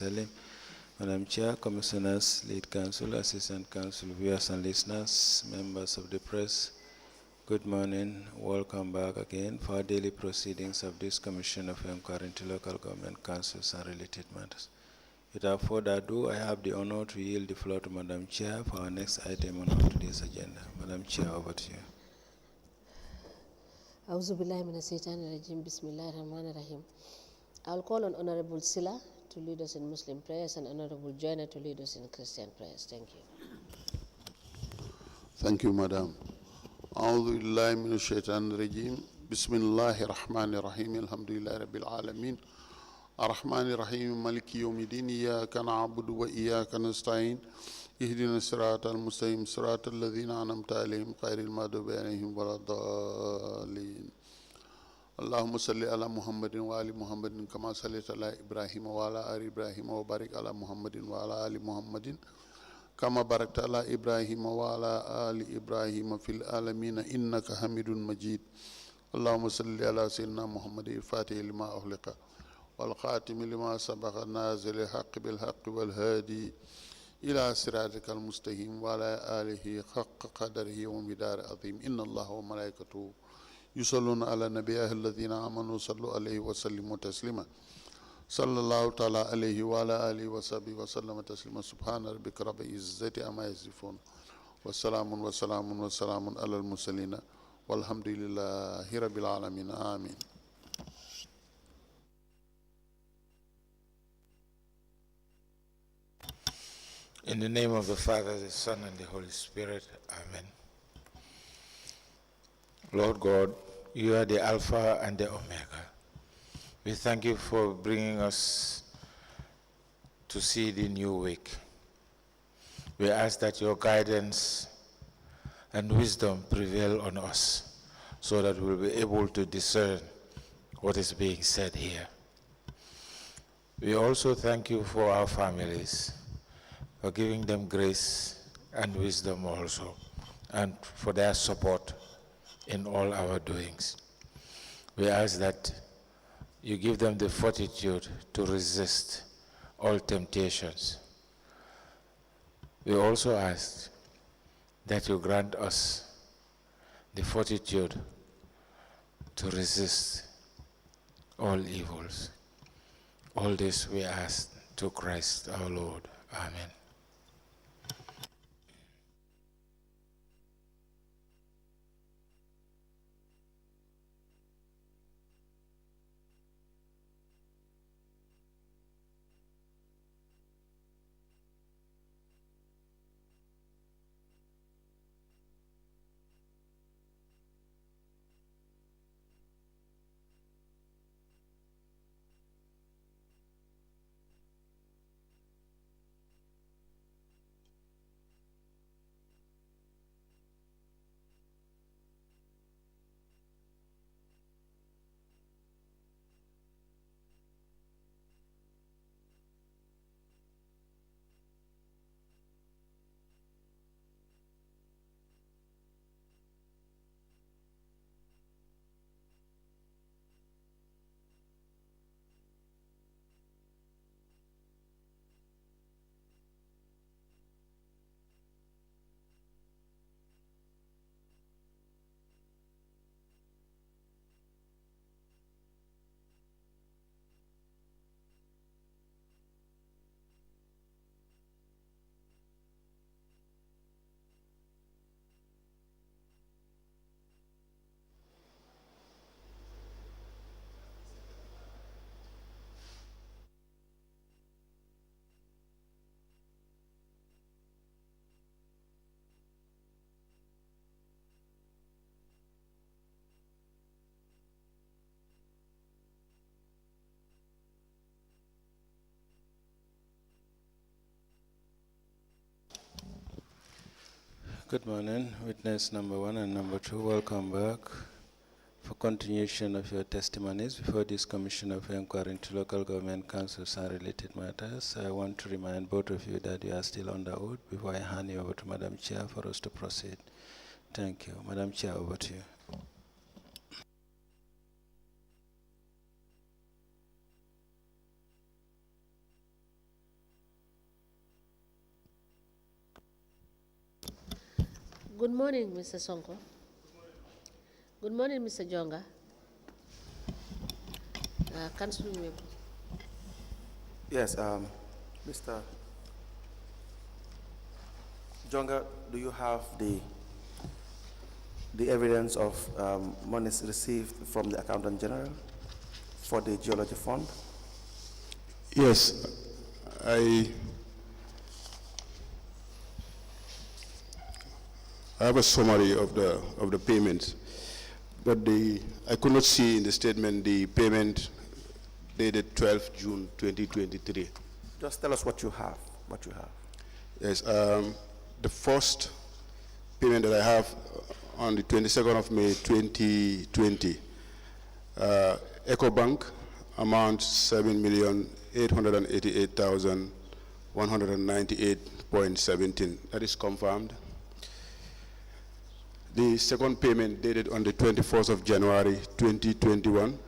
Salim. Madam Chair, Commissioners, Lead Counsel, Assistant Counsel, viewers and listeners, members of the press, good morning. Welcome back again for our daily proceedings of this Commission of Inquiry into Local Government Councils and related matters. Without further ado, I have the honor to yield the floor to Madam Chair for our next item on our today's agenda. Madam Chair, over to you. Bismillahirrahmanirrahim. I'll call on Honorable Silla to lead us in Muslim prayers and Honorable Joyner to lead us in Christian prayers. Thank you. Thank you, Madam. أعوذ بالله من الشيطان الرجيم بسم الله الرحمن الرحيم الحمد لله رب العالمين الرحمن الرحيم مالك يوم الدين إياك نعبد وإياك نستعين اهدنا الصراط المستقيم صراط الذين أنعمت عليهم غير المغضوب عليهم ولا الضالين اللهم صل على محمد وآل محمد كما صليت على إبراهيم وعلى آل إبراهيم وبارك على محمد وعلى آل محمد كما باركت على إبراهيم وعلى آل إبراهيم في العالمين إنك حميد مجيد اللهم صل على سيدنا محمد الفاتح لما أغلق والخاتم لما سبق نازل الحق بالحق والهادي إلى صراطك المستقيم وعلى آله حق قدره ومقداره عظيم إن الله وملائكته يصلون على النبي الذين آمنوا صلوا عليه وسلموا تسليما صلى الله تعالى عليه وعلى آله وصحبه وسلم تسليما سبحان ربك رب العزة عما يصفون وسلام وسلام وسلام على المرسلين والحمد لله رب العالمين آمين. In the name of the Father, the Son, and the Holy Spirit, Amen. Lord God, you are the Alpha and the Omega. We thank you for bringing us to see the new week. We ask that your guidance and wisdom prevail on us so that we'll be able to discern what is being said here. We also thank you for our families, for giving them grace and wisdom also, and for their support in all our doings. We ask that you give them the fortitude to resist all temptations. We also ask that you grant us the fortitude to resist all evils. All this we ask to Christ our Lord. Amen. Good morning, witness number 1 and number 2, welcome back for continuation of your testimonies before this Commission of Inquiry into Local Government Councils and related matters. I want to remind both of you that you are still on the oath before I hand you over to Madam Chair for us to proceed. Thank you. Madam Chair, over to you. Good morning, Mr. Sonko. Good morning, Mr. Jonga. Council member. Yes, Mr. Jonga, do you have the evidence of monies received from the Accountant General for the Geology Fund? Yes, I have a summary of the payments, but I could not see in the statement the payment dated 12 June 2023. Just tell us what you have. Yes, the first payment that I have on the 22nd of May 2020, EcoBank amount 7,888,198.17. That is confirmed. The second payment dated on the 24th of January 2021.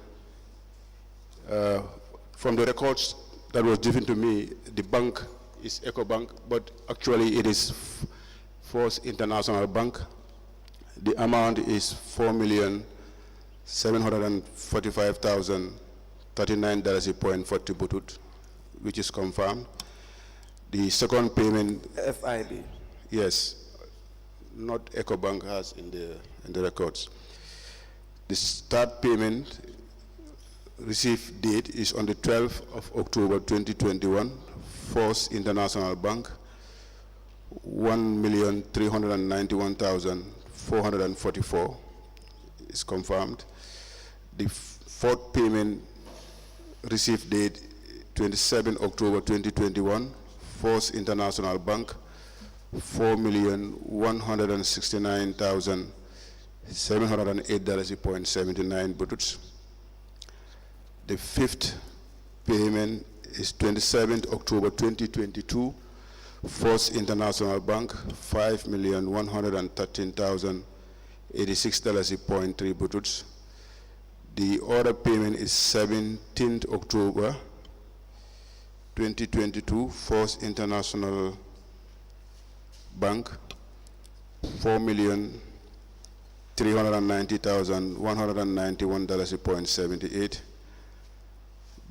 From the records that was given to me, the bank is EcoBank, but actually it is First International Bank. The amount is $4,745,039.40 butut, which is confirmed. The second payment, FIB. yes, not EcoBank has in the records. The third payment received date is on the 12th of October 2021, First International Bank, $1,391,444 is confirmed. The fourth payment received date 27 October 2021, First International Bank, $4,169,708.79 bututs. The fifth payment is 27th October 2022, First International Bank, $5,113,086.3 bututs. The other payment is 17th October 2022, First International Bank, $4,390,191.78.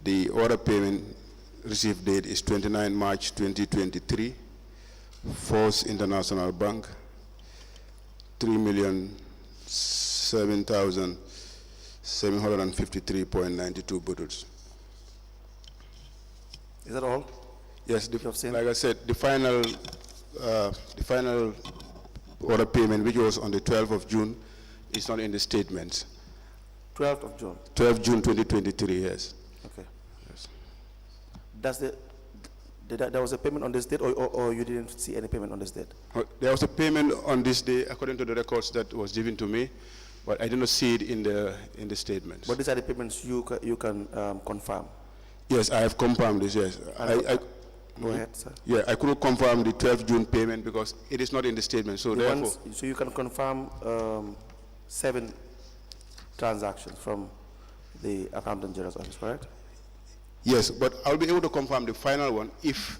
The order payment received date is 29 March 2023, First International Bank, $3,007,753.92 bututs. Is that all? Yes, like I said, the final order payment, which was on the 12th of June, is not in the statements. 12th of June? 12th June 2023, yes. Okay. Yes. There was a payment on this date, or you didn't see any payment on this date? There was a payment on this day, according to the records that was given to me, but I did not see it in the statements. But these are the payments you can confirm? Yes, I have confirmed this, yes. Go ahead, sir. Yeah, I couldn't confirm the 12th June payment because it is not in the statement, so therefore... So you can confirm 7 transactions from the Accountant General's office, correct? Yes, but I'll be able to confirm the final one if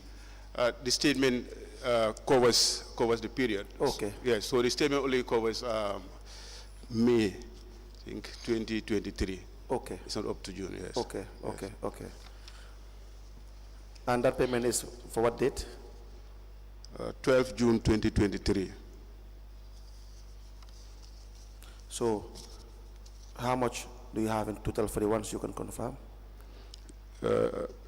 the statement covers the period. Okay. Yes, so the statement only covers May, I think, 2023. Okay. It's not up to June, yes. Okay, yes. okay. And that payment is for what date? 12 June 2023. So, how much do you have in total for the ones you can confirm?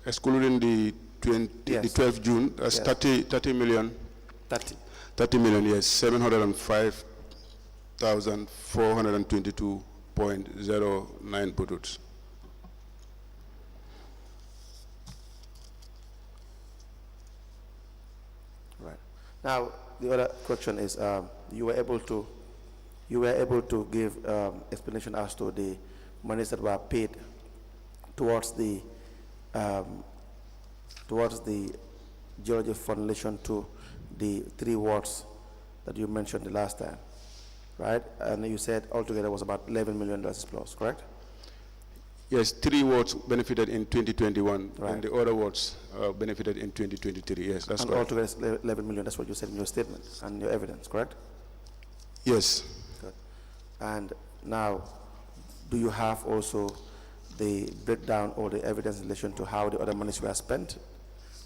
Excluding the 12th June, that's yes. 30 million. 30 million, yes, 705,422.09 bututs. Right. Now, the other question is, you were able to give explanation as to the monies that were paid towards the Geology Fund in relation to the 3 wards that you mentioned the last time, right? And you said altogether was about $11 million plus, correct? Yes, 3 wards benefited in 2021, right. And the other wards benefited in 2023. Yes, that's and correct. And altogether $11 million, that's what you said in your statement and your evidence, correct? Yes. Good. And now, do you have also the breakdown or the evidence in relation to how the other monies were spent?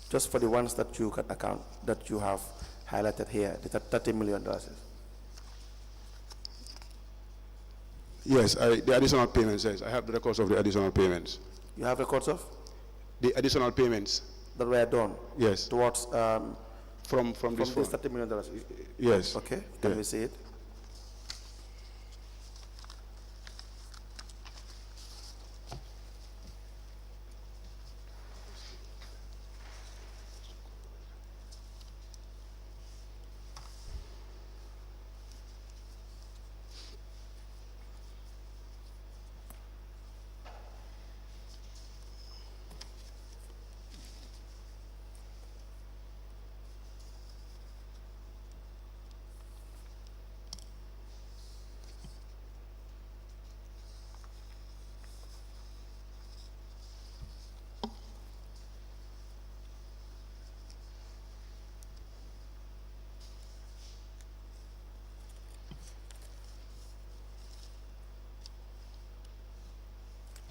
Just for the ones that you can account, that you have highlighted here, the $30 million. Yes, the additional payments, yes. I have the records of the additional payments. You have records of? The additional payments. That were done? Yes. Towards, From this fund. $30 million? Yes. Okay, can we see it?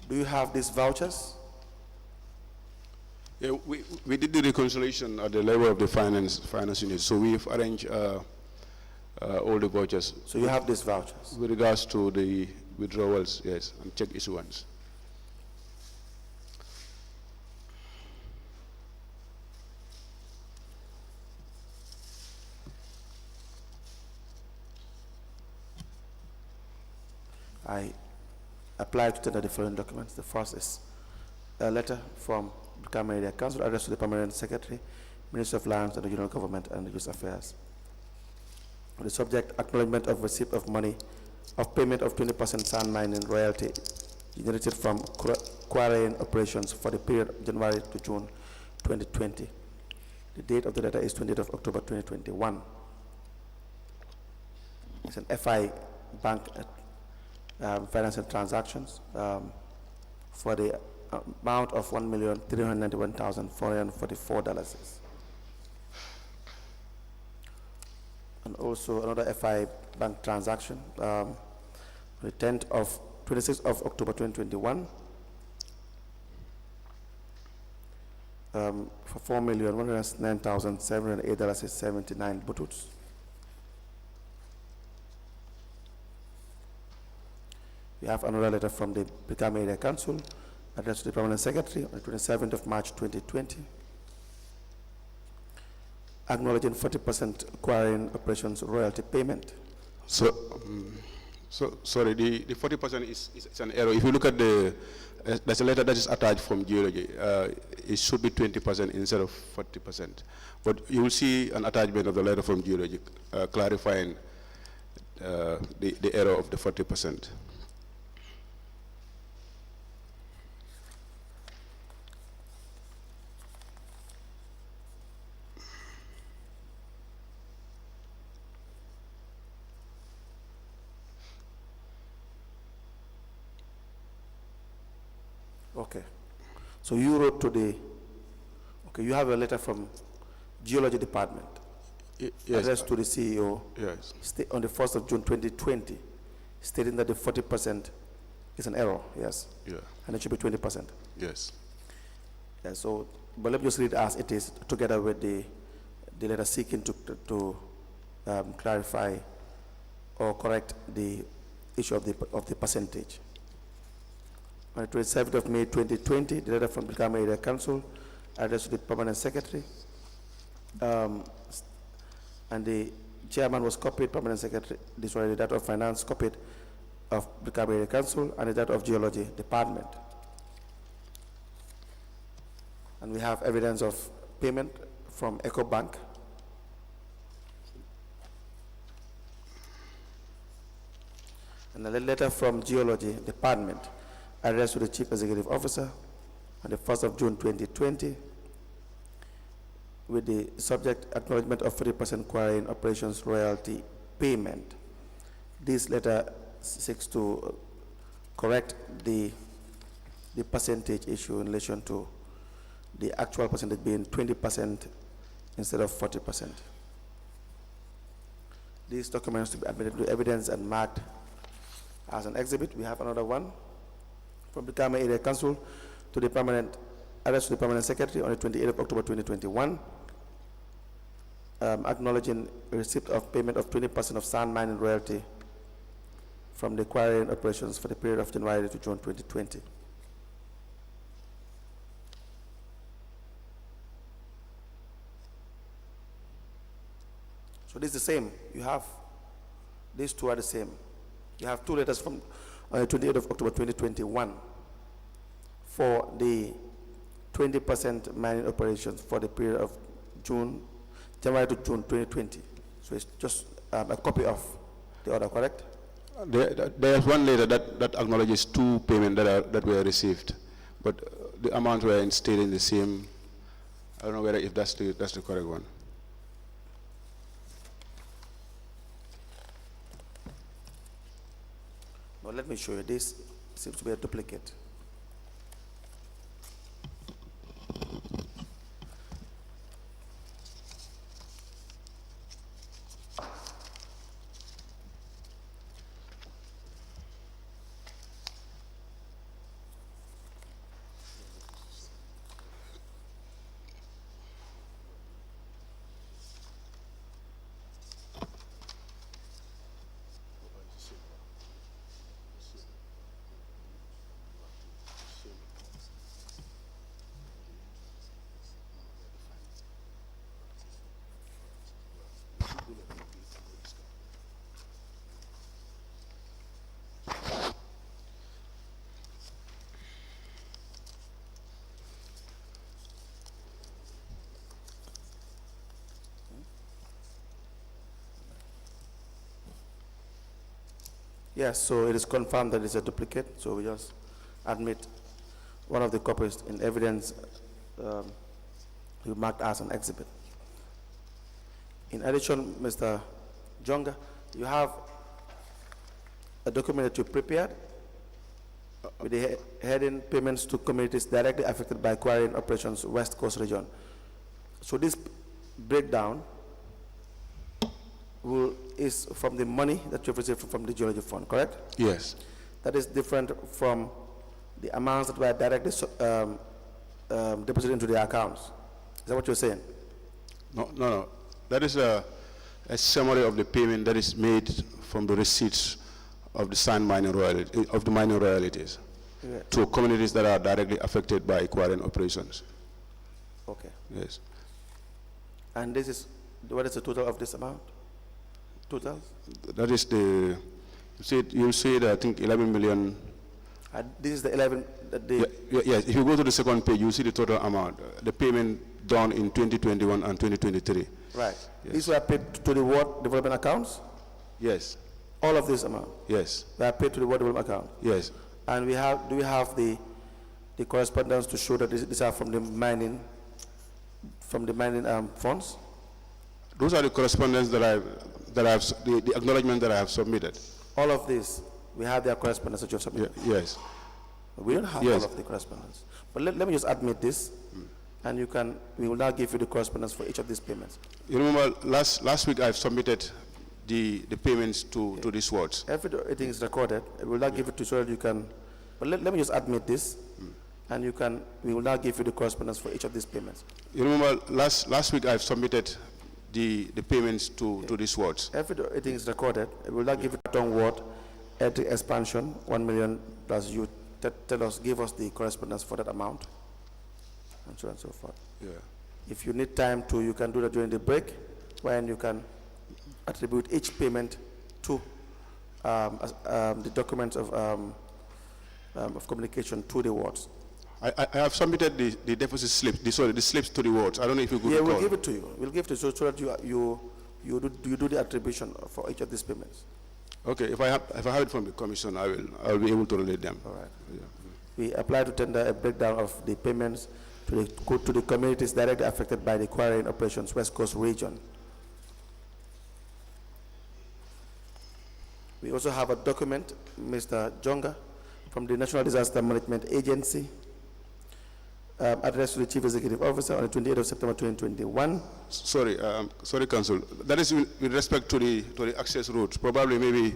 Do you have these vouchers? Yeah, we did the reconciliation at the level of the finance unit, so we've arranged all the vouchers. So you have these vouchers? With regards to the withdrawals, yes, and check issuance. I applied to tender the following documents. The first is a letter from the Brikama Area Council addressed to the Permanent Secretary, Minister of Lands and Regional Government and Youth Affairs. The subject, acknowledgement of receipt of money, of payment of 20% sand mining royalty generated from quarrying operations for the period January to June 2020. The date of the letter is 20th of October 2021. It's an FI bank financial transactions for the amount of $1,391,444. And also another FI bank transaction, the 26th of October 2021, for $4,109,708.79 bututs. We have another letter from the Brikama Area Council addressed to the Permanent Secretary on the 27th of March 2020, acknowledging 40% quarrying operations royalty payment. So, sorry, the 40% is an error. If you look at there's a letter that is attached from geology. It should be 20% instead of 40%. But you will see an attachment of the letter from geology clarifying the error of the 40%. Okay. So you wrote to the, okay, you have a letter from Geology Department Yes. addressed to the CEO Yes. on the 1st of June 2020, stating that the 40% is an error, yes? Yeah. And it should be 20%. Yes. Yeah, so, but let me just read as it is, together with the letter seeking to clarify or correct the issue of the percentage. On the 27th of May 2020, the letter from the Brikama Area Council addressed to the Permanent Secretary, and the chairman was copied, Permanent Secretary, this was the Director of Finance copied of the Brikama Area Council, and the Director of Geology Department. And we have evidence of payment from Eco Bank. And a letter from Geology Department addressed to the Chief Executive Officer on the 1st of June 2020 with the subject acknowledgement of 40% quarrying operations royalty payment. This letter seeks to correct the percentage issue in relation to the actual percentage being 20% instead of 40%. these documents to be admitted to evidence and marked as an exhibit. We have another one from the Kama Area Council to the permanent address to the permanent secretary on the 28th of October 2021, acknowledging receipt of payment of 20% of sand mining royalty from the quarrying operations for the period of January to June 2020. So this is the same. You have, these two are the same. You have two letters from 28th of October 2021 for the 20% mining operations for the period of January to June 2020. So it's just a copy of the order, correct? There's one letter that acknowledges two payments that were received, but the amounts were still in the same. I don't know whether if that's the correct one. Well, let me show you. This seems to be a duplicate. Yes, so it is confirmed that it's a duplicate, so we just admit one of the copies in evidence you marked as an exhibit. In addition, Mr. Jonga, you have a document that you prepared with the heading payments to communities directly affected by quarrying operations West Coast region. So this breakdown is from the money that you've received from the geology fund, correct? Yes. That is different from the amounts that were directly deposited into the accounts. Is that what you're saying? No. That is a summary of the payment that is made from the receipts of the sand mining royalty, of the mining royalties, Yeah. to communities that are directly affected by quarrying operations. Okay. Yes. And this is, what is the total of this amount? Total? That is the, you'll see that I think 11 million. This is the 11, Yes, if you go to the second page, you'll see the total amount, the payment done in 2021 and 2023. right. Yes. These were paid to the ward development accounts? Yes, All of this amount? yes, They are paid to the ward development account? yes. And do we have the correspondence to show that these are from the mining funds? Those are the correspondence the acknowledgement that I have submitted. All of this, we have their correspondence that you have submitted? Yes. We don't have Yes. all of the correspondence. But let me just admit this, and we will now give you the correspondence for each of these payments. You remember last week I've submitted the payments to these wards. Everything is recorded. We will now give it to you so that you can, but let me just admit this, and we will now give you the correspondence for each of these payments. You remember last week I've submitted the payments to these wards. Everything is recorded. We will now give it to ward, electric expansion, 1 million plus you give us the correspondence for that amount, and so on and so forth. Yeah. If you need time to, you can do that during the break, when you can attribute each payment to the documents of communication to the wards. I have submitted the deficit slips, the slips to the wards. I don't know if you could Yeah, recall. we'll give it to you. We'll give it to you so that you do the attribution for each of these payments. Okay, if I have it from the commission, I will be able to relate them. All right. Yeah. We apply to tender a breakdown of the payments to the communities directly affected by the quarrying operations West Coast region. We also have a document, Mr. Jonga, from the National Disaster Management Agency, addressed to the Chief Executive Officer on the 28th of September 2021, Sorry, Council. That is with respect to the access route. Probably, maybe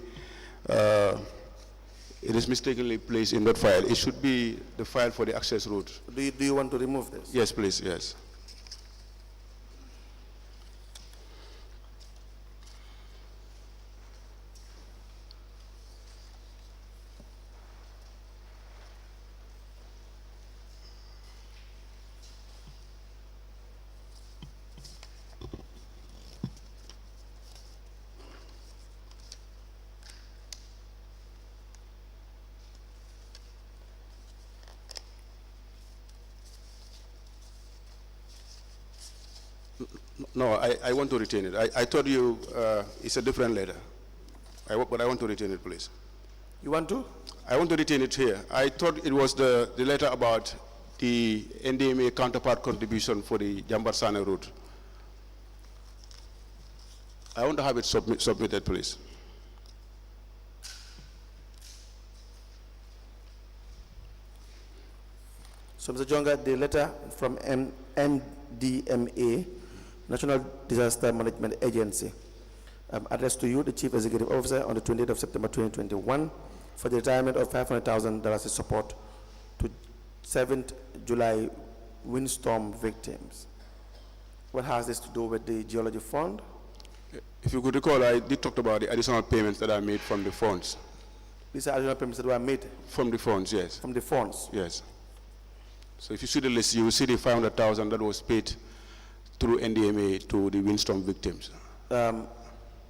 it is mistakenly placed in that file. It should be the file for the access route. Do you want to remove this? Yes, please. Yes. No, I want to retain it. I told you it's a different letter. But I want to retain it, please. You want to? I want to retain it here. I thought it was the letter about the NDMA counterpart contribution for the Jambarsane route. I want to have it submitted, please. So, Mr. Jonga, the letter from NDMA, National Disaster Management Agency, addressed to you, the Chief Executive Officer, on the 28th of September 2021 for the retirement of $500,000 in support to 7th July windstorm victims. What has this to do with the Geology Fund? If you could recall, I did talk about the additional payments that are made from the funds. These are additional payments that were made? From the funds, yes. From the funds? Yes. So if you see the list, you will see the 500,000 that was paid through NDMA to the windstorm victims.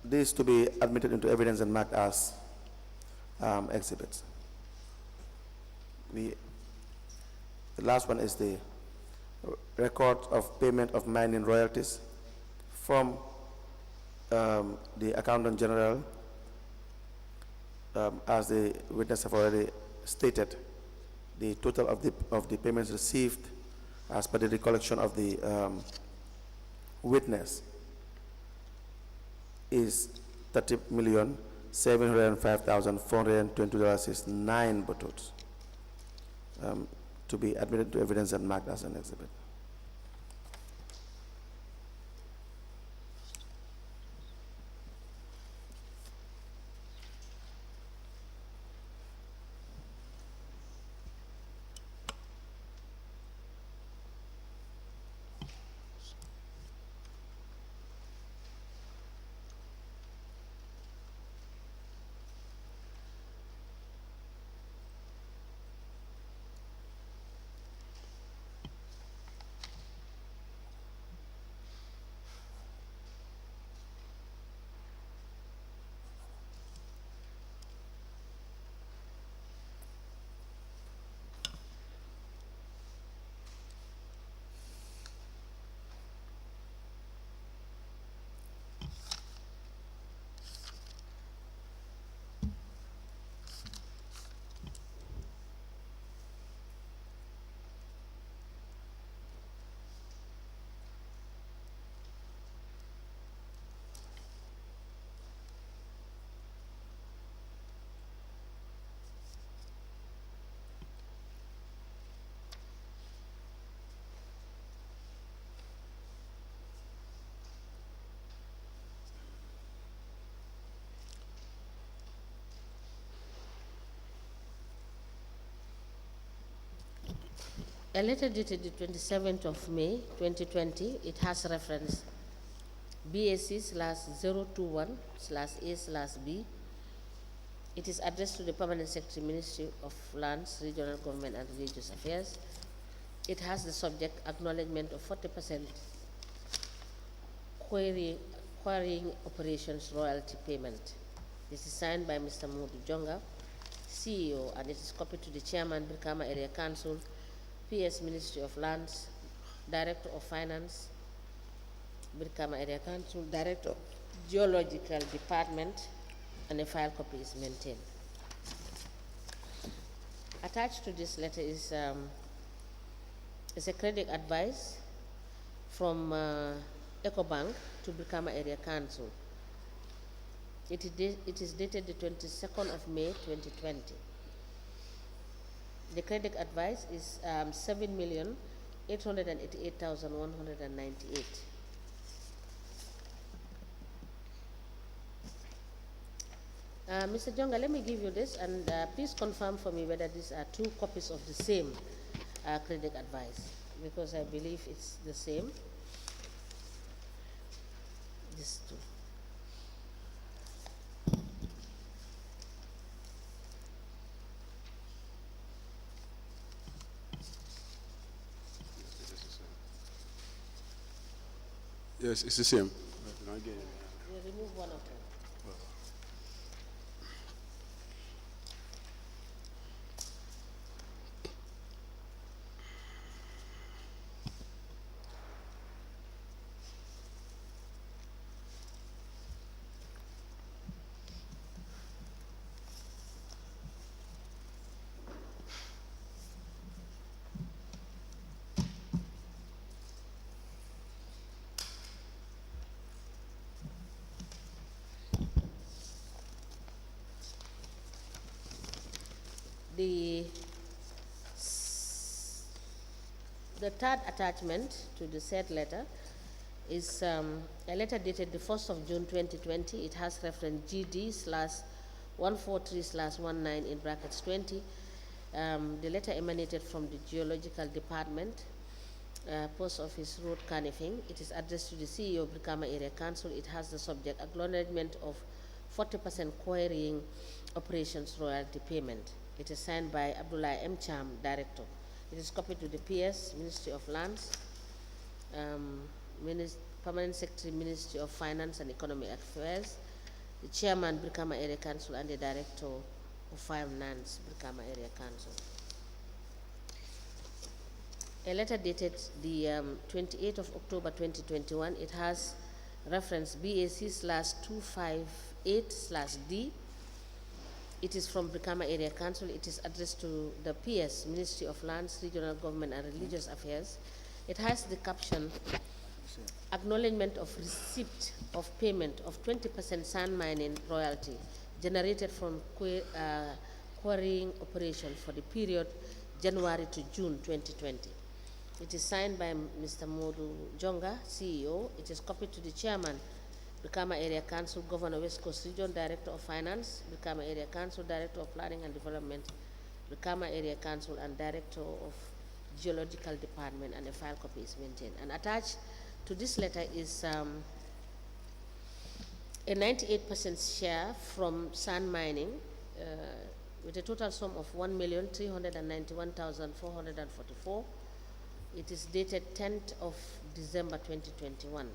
This to be admitted into evidence and marked as exhibits. The last one is the record of payment of mining royalties from the Accountant General, as the witness have already stated. The total of the payments received as per the recollection of the witness is $30,705,420.69 buttons, to be admitted to evidence and marked as an exhibit. A letter dated the 27th of May 2020, it has reference B.A.C/021/A/B. It is addressed to the Permanent Secretary, Ministry of Lands, Regional Government and Religious Affairs. It has the subject acknowledgement of 40% quarrying operations royalty payment. This is signed by Mr. Modou Jonga, CEO, and it is copied to the Chairman, Brikama Area Council, PS Ministry of Lands, Director of Finance, Brikama Area Council, Director of Geological Department, and a file copy is maintained. Attached to this letter is a credit advice from EcoBank to Brikama Area Council. It is dated the 22nd of May 2020. The credit advice is 7,888,198. Mr. Jonga, let me give you this, and please confirm for me whether these are two copies of the same credit advice, because I believe it's the same. These two. Yes, it's the same. You remove one of them. The third attachment to the said letter is a letter dated the 1st of June 2020. It has reference GD/143/19 in brackets 20. The letter emanated from the Geological Department, Post Office Road, Canifing. It is addressed to the CEO of Brikama Area Council. It has the subject acknowledgement of 40% quarrying operations royalty payment. It is signed by Abdullah M. Cham, Director. It is copied to the PS, Ministry of Lands, Permanent Secretary, Ministry of Finance and Economic Affairs, the Chairman, Brikama Area Council, and the Director of Finance, Brikama Area Council. A letter dated the 28th of October 2021, it has reference B.A.C/258/D. It is from Brikama Area Council. It is addressed to the PS, Ministry of Lands, Regional Government and Religious Affairs. It has the caption, acknowledgement of receipt of payment of 20% sand mining royalty generated from quarrying operation for the period January to June 2020. It is signed by Mr. Modou Jonga, CEO. It is copied to the Chairman, Brikama Area Council, Governor West Coast Region, Director of Finance, Brikama Area Council, Director of Planning and Development, Brikama Area Council, and Director of Geological Department, and a file copy is maintained. And attached to this letter is a 98% share from sand mining with a total sum of 1,391,444. It is dated 10th of December 2021.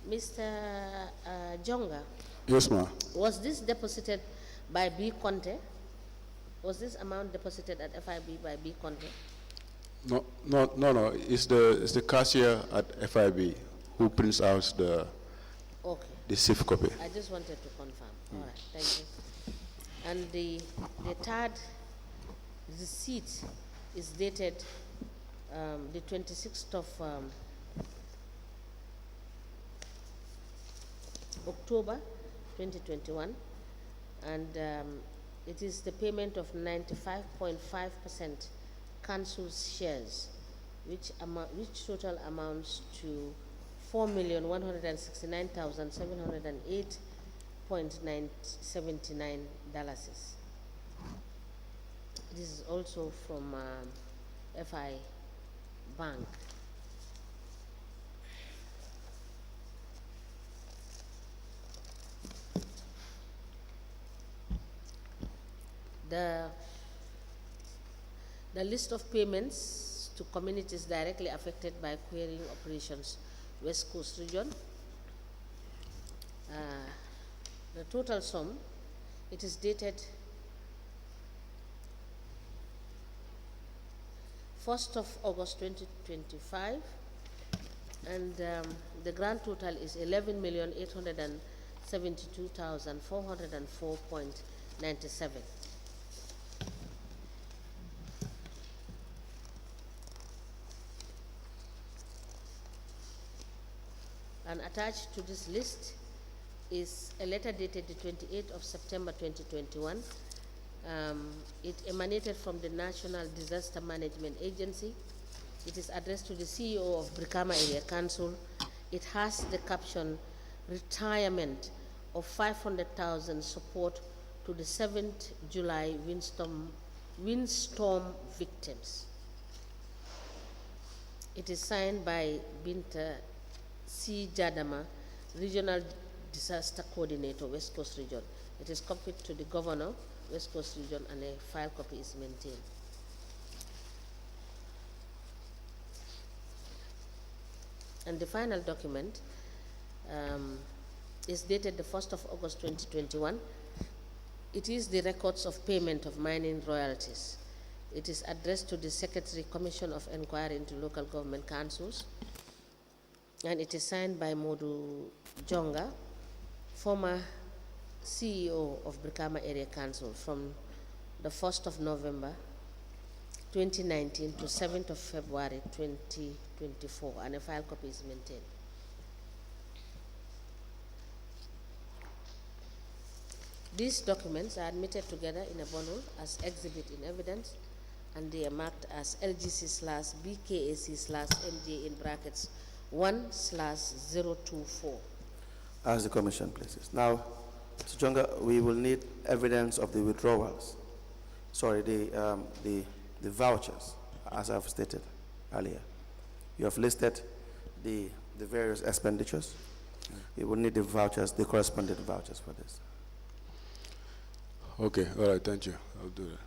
Mr. Jonga. Yes, ma'am. Was this deposited by B. Conte? Was this amount deposited at FIB by B. Conte? No. It's the cashier at FIB who prints out the SIF copy. I just wanted to confirm. All right, thank you. And the third receipt is dated the 26th of October 2021, and it is the payment of 95.5% council's shares, which total amounts to $4,169,708.79. This is also from FI Bank. The list of payments to communities directly affected by quarrying operations, West Coast Region. The total sum, it is dated 1st of August 2025, and the grand total is 11,872,404.97. And attached to this list is a letter dated the 28th of September 2021. It emanated from the National Disaster Management Agency. It is addressed to the CEO of Brikama Area Council. It has the caption, retirement of 500,000 support to the 7th July windstorm victims. It is signed by Binta C. Jadama, Regional Disaster Coordinator, West Coast Region. It is copied to the Governor, West Coast Region, and a file copy is maintained. And the final document is dated the 1st of August 2021. It is the records of payment of mining royalties. It is addressed to the Secretary Commission of Inquiry into Local Government Councils, and it is signed by Modou Jonga, former CEO of Brikama Area Council from the 1st of November 2019 to 7th of February 2024, and a file copy is maintained. These documents are admitted together in a bundle as exhibit in evidence, and they are marked as LGC/B.A.C/MJ in brackets 1/024. As the Commission places. Now, Mr. Jonga, we will need evidence of the withdrawals. Sorry, the vouchers, as I've stated earlier. You have listed the various expenditures. We will need the vouchers, the corresponding vouchers for this. Okay, all right, thank you. I'll do that.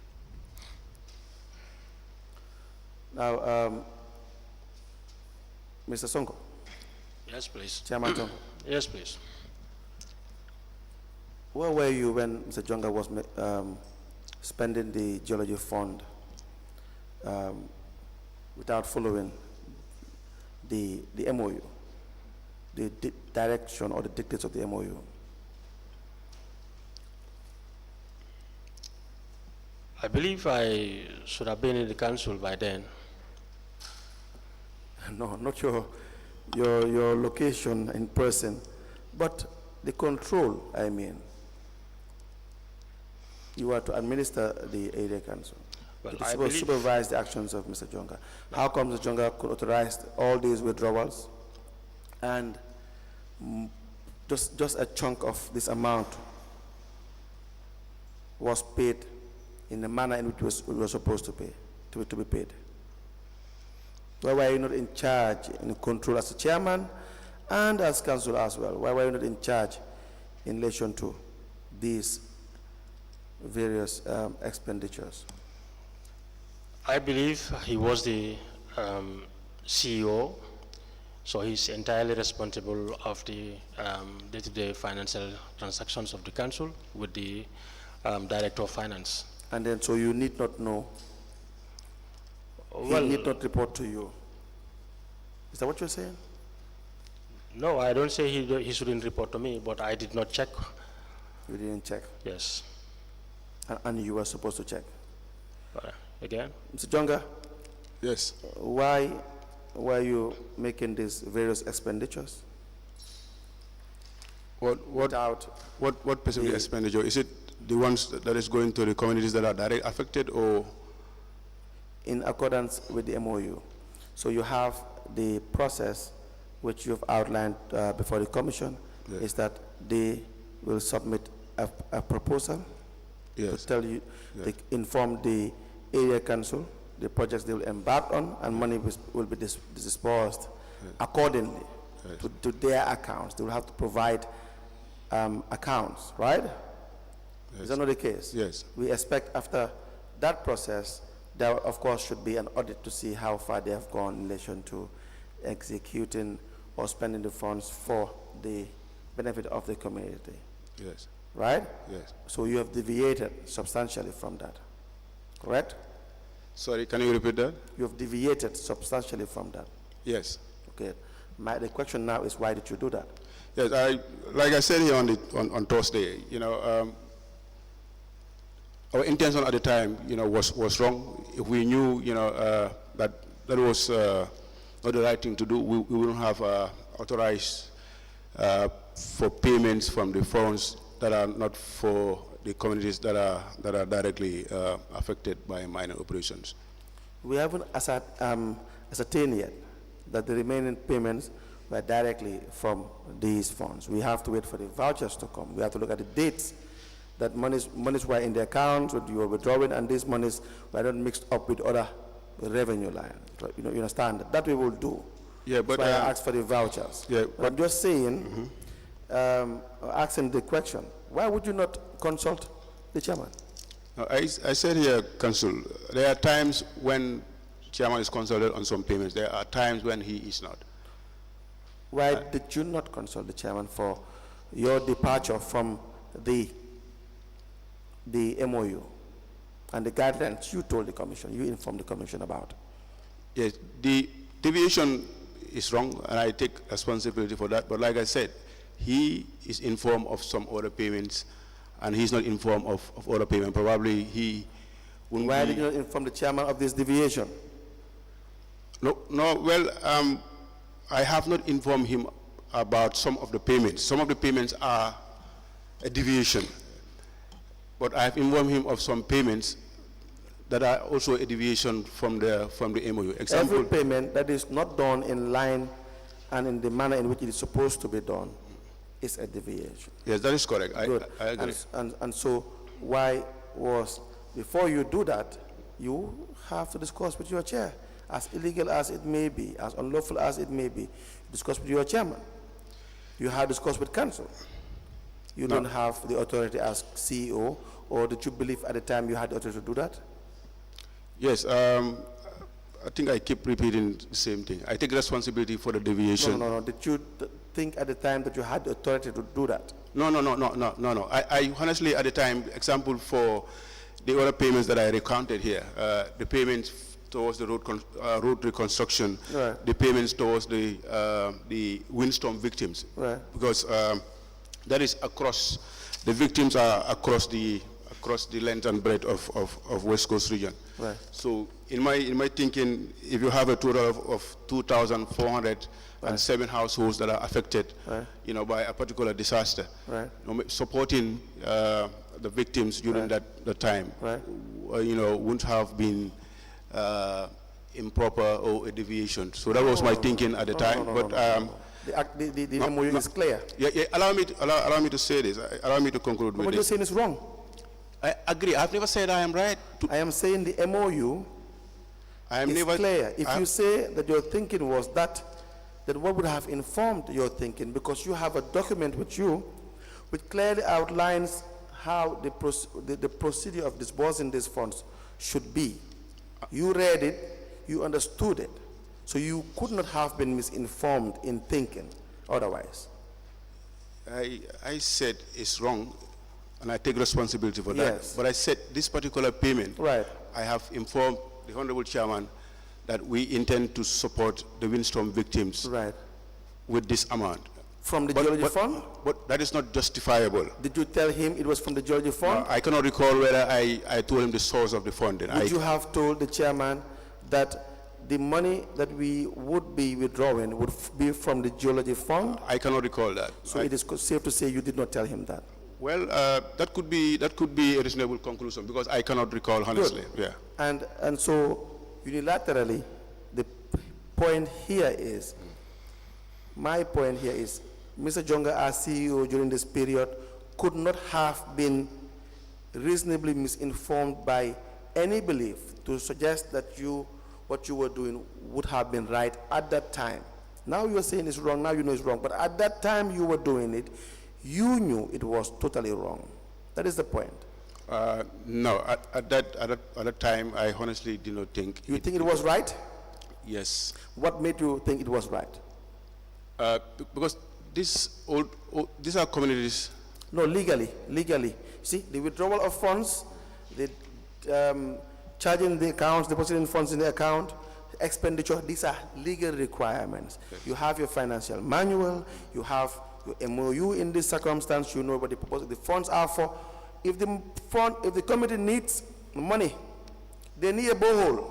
Now, Mr. Sonko. Yes, please. Chairman Sonko. Yes, please. Where were you when Mr. Jonga was spending the geology fund without following the MOU, the direction or the dictates of the MOU? I believe I should have been in the council by then. No, not your location in person, but the control, I mean. You are to administer the area council. Well, to I believe supervise the actions of Mr. Jonga. How come Mr. Jonga could authorize all these withdrawals and just a chunk of this amount was paid in the manner in which it was supposed to pay, to be paid? Why were you not in charge, in control as a chairman and as council as well? Why were you not in charge in relation to these various expenditures? I believe he was the CEO, so he's entirely responsible of the day-to-day financial transactions of the council with the Director of Finance. And then, so you need not know, he need not report to you. Is that what you're saying? No, I don't say he shouldn't report to me, but I did not check. You didn't check? Yes. And you were supposed to check? Again? Mr. Jonga? Yes. Why were you making these various expenditures? What specific expenditure? Is it the ones that is going to the communities that are directly affected, or? In accordance with the MOU. So you have the process which you've outlined before the commission, yes, is that they will submit a proposal, yes, to tell you, yes, they inform the area council, the projects they will embark on, and money will be disbursed, yes, accordingly, yes, to their accounts. They will have to provide accounts, right? Yes. Is that not the case? Yes. We expect after that process, there of course should be an audit to see how far they have gone in relation to executing or spending the funds for the benefit of the community. Yes. Right? Yes. So you have deviated substantially from that, correct? Sorry, can you repeat that? You have deviated substantially from that. Yes. Okay. The question now is, why did you do that? Yes, like I said here on Thursday, you know, our intention at the time, you know, was wrong. If we knew, you know, that was not the right thing to do, we wouldn't have authorized for payments from the funds that are not for the communities that are ascertained yet that the remaining payments were directly from these funds. We have to wait for the vouchers to come. We have to look at the dates that monies were in the accounts, what you were withdrawing, and these monies were not mixed up with other revenue lines. You understand that? That we will do. Yeah, but I asked for the vouchers. Yeah, but I'm just saying, asking the question, why would you not consult the chairman? No, I said here, Council, there are times when chairman is consulted on some payments. There are times when he is not. Why did you not consult the chairman for your departure from the MOU and the guidelines you told the commission, you informed the commission about? Yes, the deviation is wrong, and I take responsibility for that. But like I said, he is informed of some other payments, and he's not informed of other payments. Probably he wouldn't. Why did you not inform the chairman of this deviation? No, well, I have not informed him about some of the payments. Some of the payments are a deviation, but I have informed him of some payments that are also a deviation from the MOU. Example, every payment that is not done in line and in the manner in which it is supposed to be done is a deviation. Yes, that is correct. I agree. And so why was, before you do that, you have to discuss with your chair, as illegal as it may be, as unlawful as it may be, discuss with your chairman. You have discussed with council. You don't have the authority as CEO, or did you believe at the time you had the authority to do that? Yes, I think I keep repeating the same thing. I take responsibility for the deviation. No. Did you think at the time that you had the authority to do that? No. I honestly, at the time, example for the other payments that I recounted here, the payments towards the road reconstruction, right. The payments towards the windstorm victims, right. Because that is across, the victims are across the length and breadth of West Coast region. Right. So in my thinking, if you have a total of 2,407 households that are affected, right. By a particular disaster, right. Supporting the victims during right. that time, right. Wouldn't have been improper or a deviation. So that was my thinking at the time. The MOU is clear. Yeah. Allow me to say this. Allow me to conclude with this. What you're saying is wrong. I agree. I've never said I am right. I am saying the MOU is clear. If you say that your thinking was that, then what would have informed your thinking? Because you have a document with you which clearly outlines how the procedure of disbursing these funds should be. You read it, you understood it, so you could not have been misinformed in thinking otherwise. I said it's wrong, and I take responsibility for that. Yes. But I said this particular payment, right. I have informed the Honorable Chairman that we intend to support the windstorm victims, right. with this amount. From the geology fund? But that is not justifiable. Did you tell him it was from the geology fund? I cannot recall whether I told him the source of the funding. Would you have told the chairman that the money that we would be withdrawing would be from the geology fund? I cannot recall that. So it is safe to say you did not tell him that? Well, that could be a reasonable conclusion, because I cannot recall honestly. Good. Yeah. And so unilaterally, the point here is, my point here is, Mr. Jonga, as CEO during this period, could not have been reasonably misinformed by any belief to suggest that what you were doing would have been right at that time. Now you are saying it's wrong, now you know it's wrong, but at that time you were doing it, you knew it was totally wrong. That is the point. No, at that time, I honestly did not think. You think it was right? Yes. What made you think it was right? Because these are communities. No, legally. See, the withdrawal of funds, the charging the accounts, depositing funds in the account, expenditure, these are legal requirements. Yes. You have your financial manual, you have your MOU in this circumstance, you know what the funds are for. If the committee needs money, they need a borehole.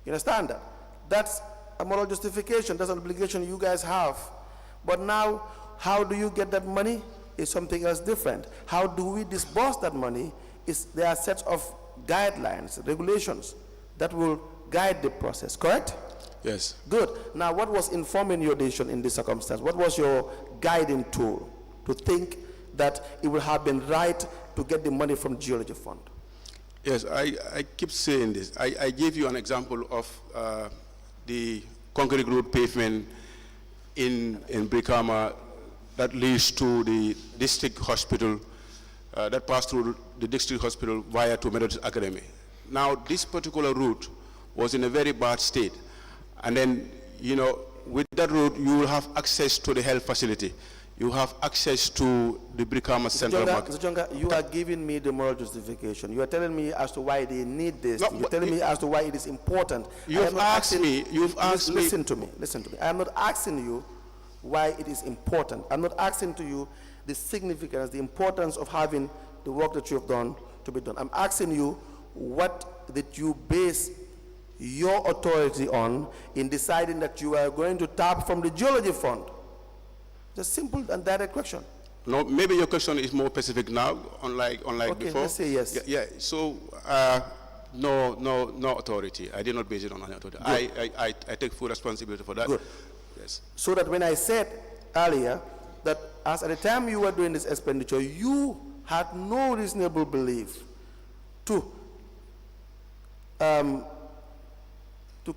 You understand that? That's a moral justification, that's an obligation you guys have. But now, how do you get that money is something else different. How do we disburse that money there are sets of guidelines, regulations that will guide the process, correct? Yes. Good. Now, what was informing your decision in this circumstance? What was your guiding tool to think that it would have been right to get the money from Geology Fund? Yes, I keep saying this. I gave you an example of the concrete road pavement in Brikama that leads to the district hospital, that passed through the district hospital via to Methodist Academy. Now, this particular route was in a very bad state. And then, you know, with that route, you will have access to the health facility. You have access to the Brikama Central Market. Mr. Jonga, you are giving me the moral justification. You are telling me as to why they need this. No, You're telling me as to why it is important. You've asked me. Listen to me. Listen to me. I am not asking you why it is important. I'm not asking to you the significance, the importance of having the work that you have done to be done. I'm asking you what did you base your authority on in deciding that you are going to tap from the Geology Fund? Just simple and direct question. No, maybe your question is more specific now, unlike Okay, before. let's say yes. Yeah. So, no authority. I did not base it on any authority. I take full responsibility for that. Good. Yes. So that when I said earlier that as at the time you were doing this expenditure, you had no reasonable belief to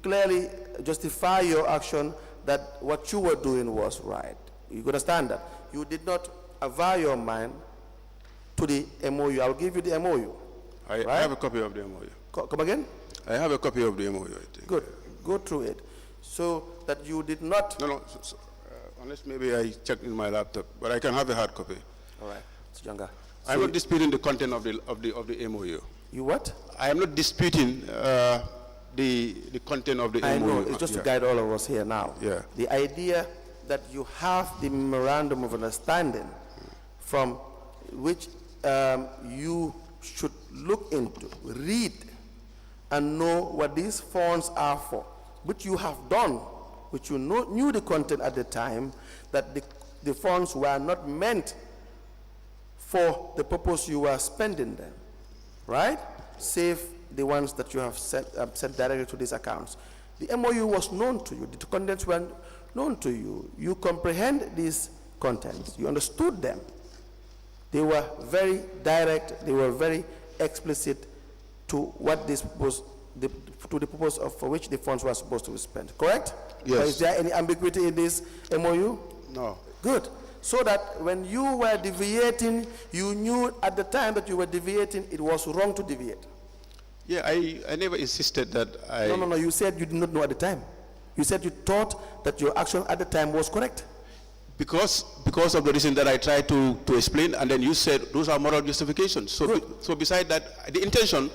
clearly justify your action that what you were doing was right. You understand that? You did not avow your mind to the MOU. I'll give you the MOU. I have a copy of the MOU. Come again? I have a copy of the MOU, I think. Good. Go through it. So that you did not... No, unless maybe I checked in my laptop, but I can have a hard copy. All right. Mr. Jonga. I'm not disputing the content of the MOU. You what? I am not disputing the content of the MOU. I know, it's just to guide all of us here now. Yeah. The idea that you have the memorandum of understanding from which you should look into, read, and know what these funds are for, which you have done, which you knew the content at the time, that the funds were not meant for the purpose you were spending them, right? Save the ones that you have sent directly to these accounts. The MOU was known to you, the contents were known to you. You comprehend these contents, you understood them. They were very direct, they were very explicit to what this was, to the purpose for which the funds were supposed to be spent, correct? Yes. Or is there any ambiguity in this MOU? No. Good. So that when you were deviating, you knew at the time that you were deviating, it was wrong to deviate. Yeah, I never insisted that I... No, you said you did not know at the time. You said you thought that your action at the time was correct. Because of the reason that I tried to explain, and then you said those are moral justifications. So beside that, the intention,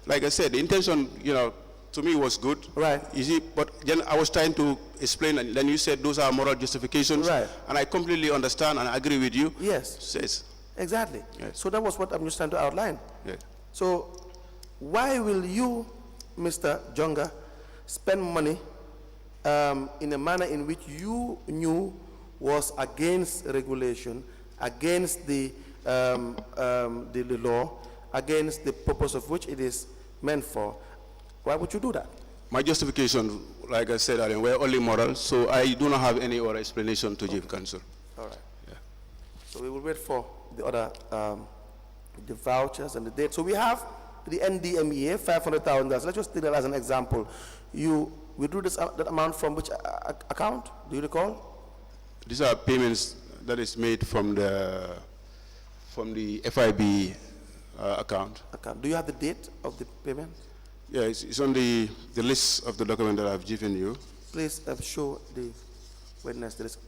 like I said, the intention, you know, to me was good. Right. You see, but then I was trying to explain, and then you said those are moral justifications. Right. And I completely understand and agree with you. Yes. Yes. Exactly. Yes. So that was what I'm just trying to outline. Yes. So why will you, Mr. Jonga, spend money in a manner in which you knew was against regulation, against the law, against the purpose of which it is meant for? Why would you do that? My justification, like I said earlier, were only moral, so I do not have any other explanation to give counsel. All right. Yeah. So we will wait for the other, the vouchers and the date. So we have the NDMEA, $500,000. Let's just take that as an example. You withdrew that amount from which account? Do you recall? These are payments that is made from the FIB account. Do you have the date of the payment? Yeah, it's on the list of the document that I've given you. Please show the witness the list.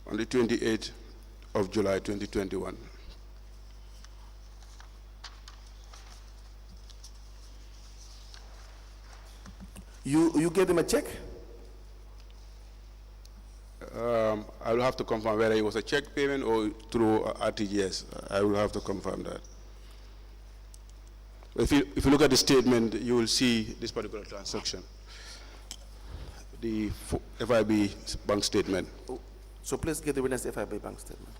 On the 28th of July 2021. You gave them a check? I will have to confirm whether it was a check payment or through RTGS. I will have to confirm that. If you look at the statement, you will see this particular transaction. The FIB bank statement. So please give the witness the FIB bank statement.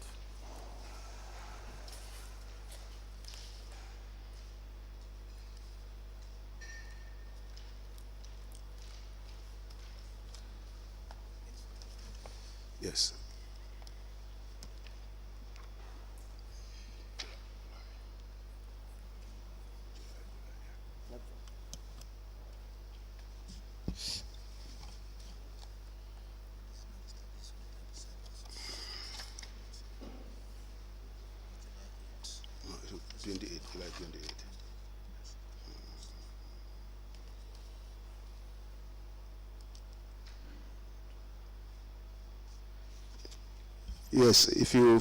Yes, if you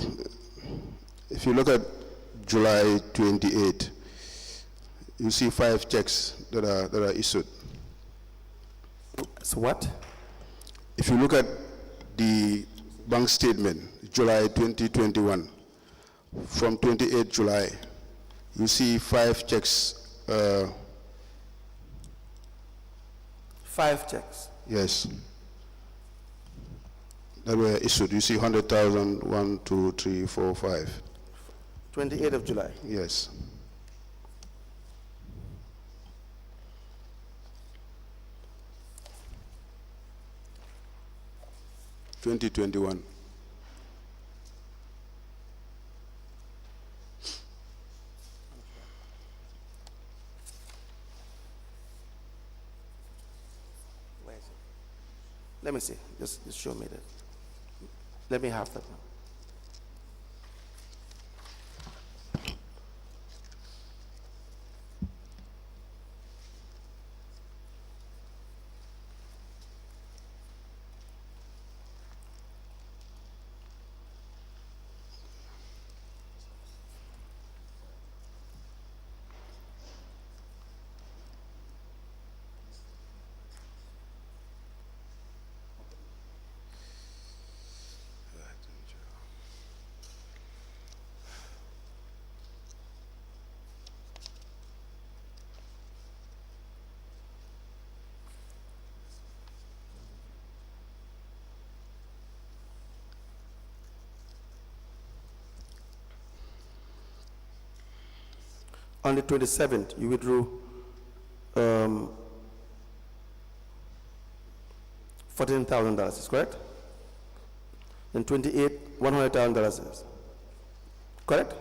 look at July 28, you see 5 checks that are issued. So what? If you look at the bank statement, July 2021, from 28 July, you see 5 checks. 5 checks? Yes. That were issued. You see 100,000, 1, 2, 3, 4, 5. 28th of July? Yes. (2021). Where is it? Let me see. Just show me that. Let me have that now. On the 27th, you withdrew $14,000, is correct? And 28, $100,000, correct?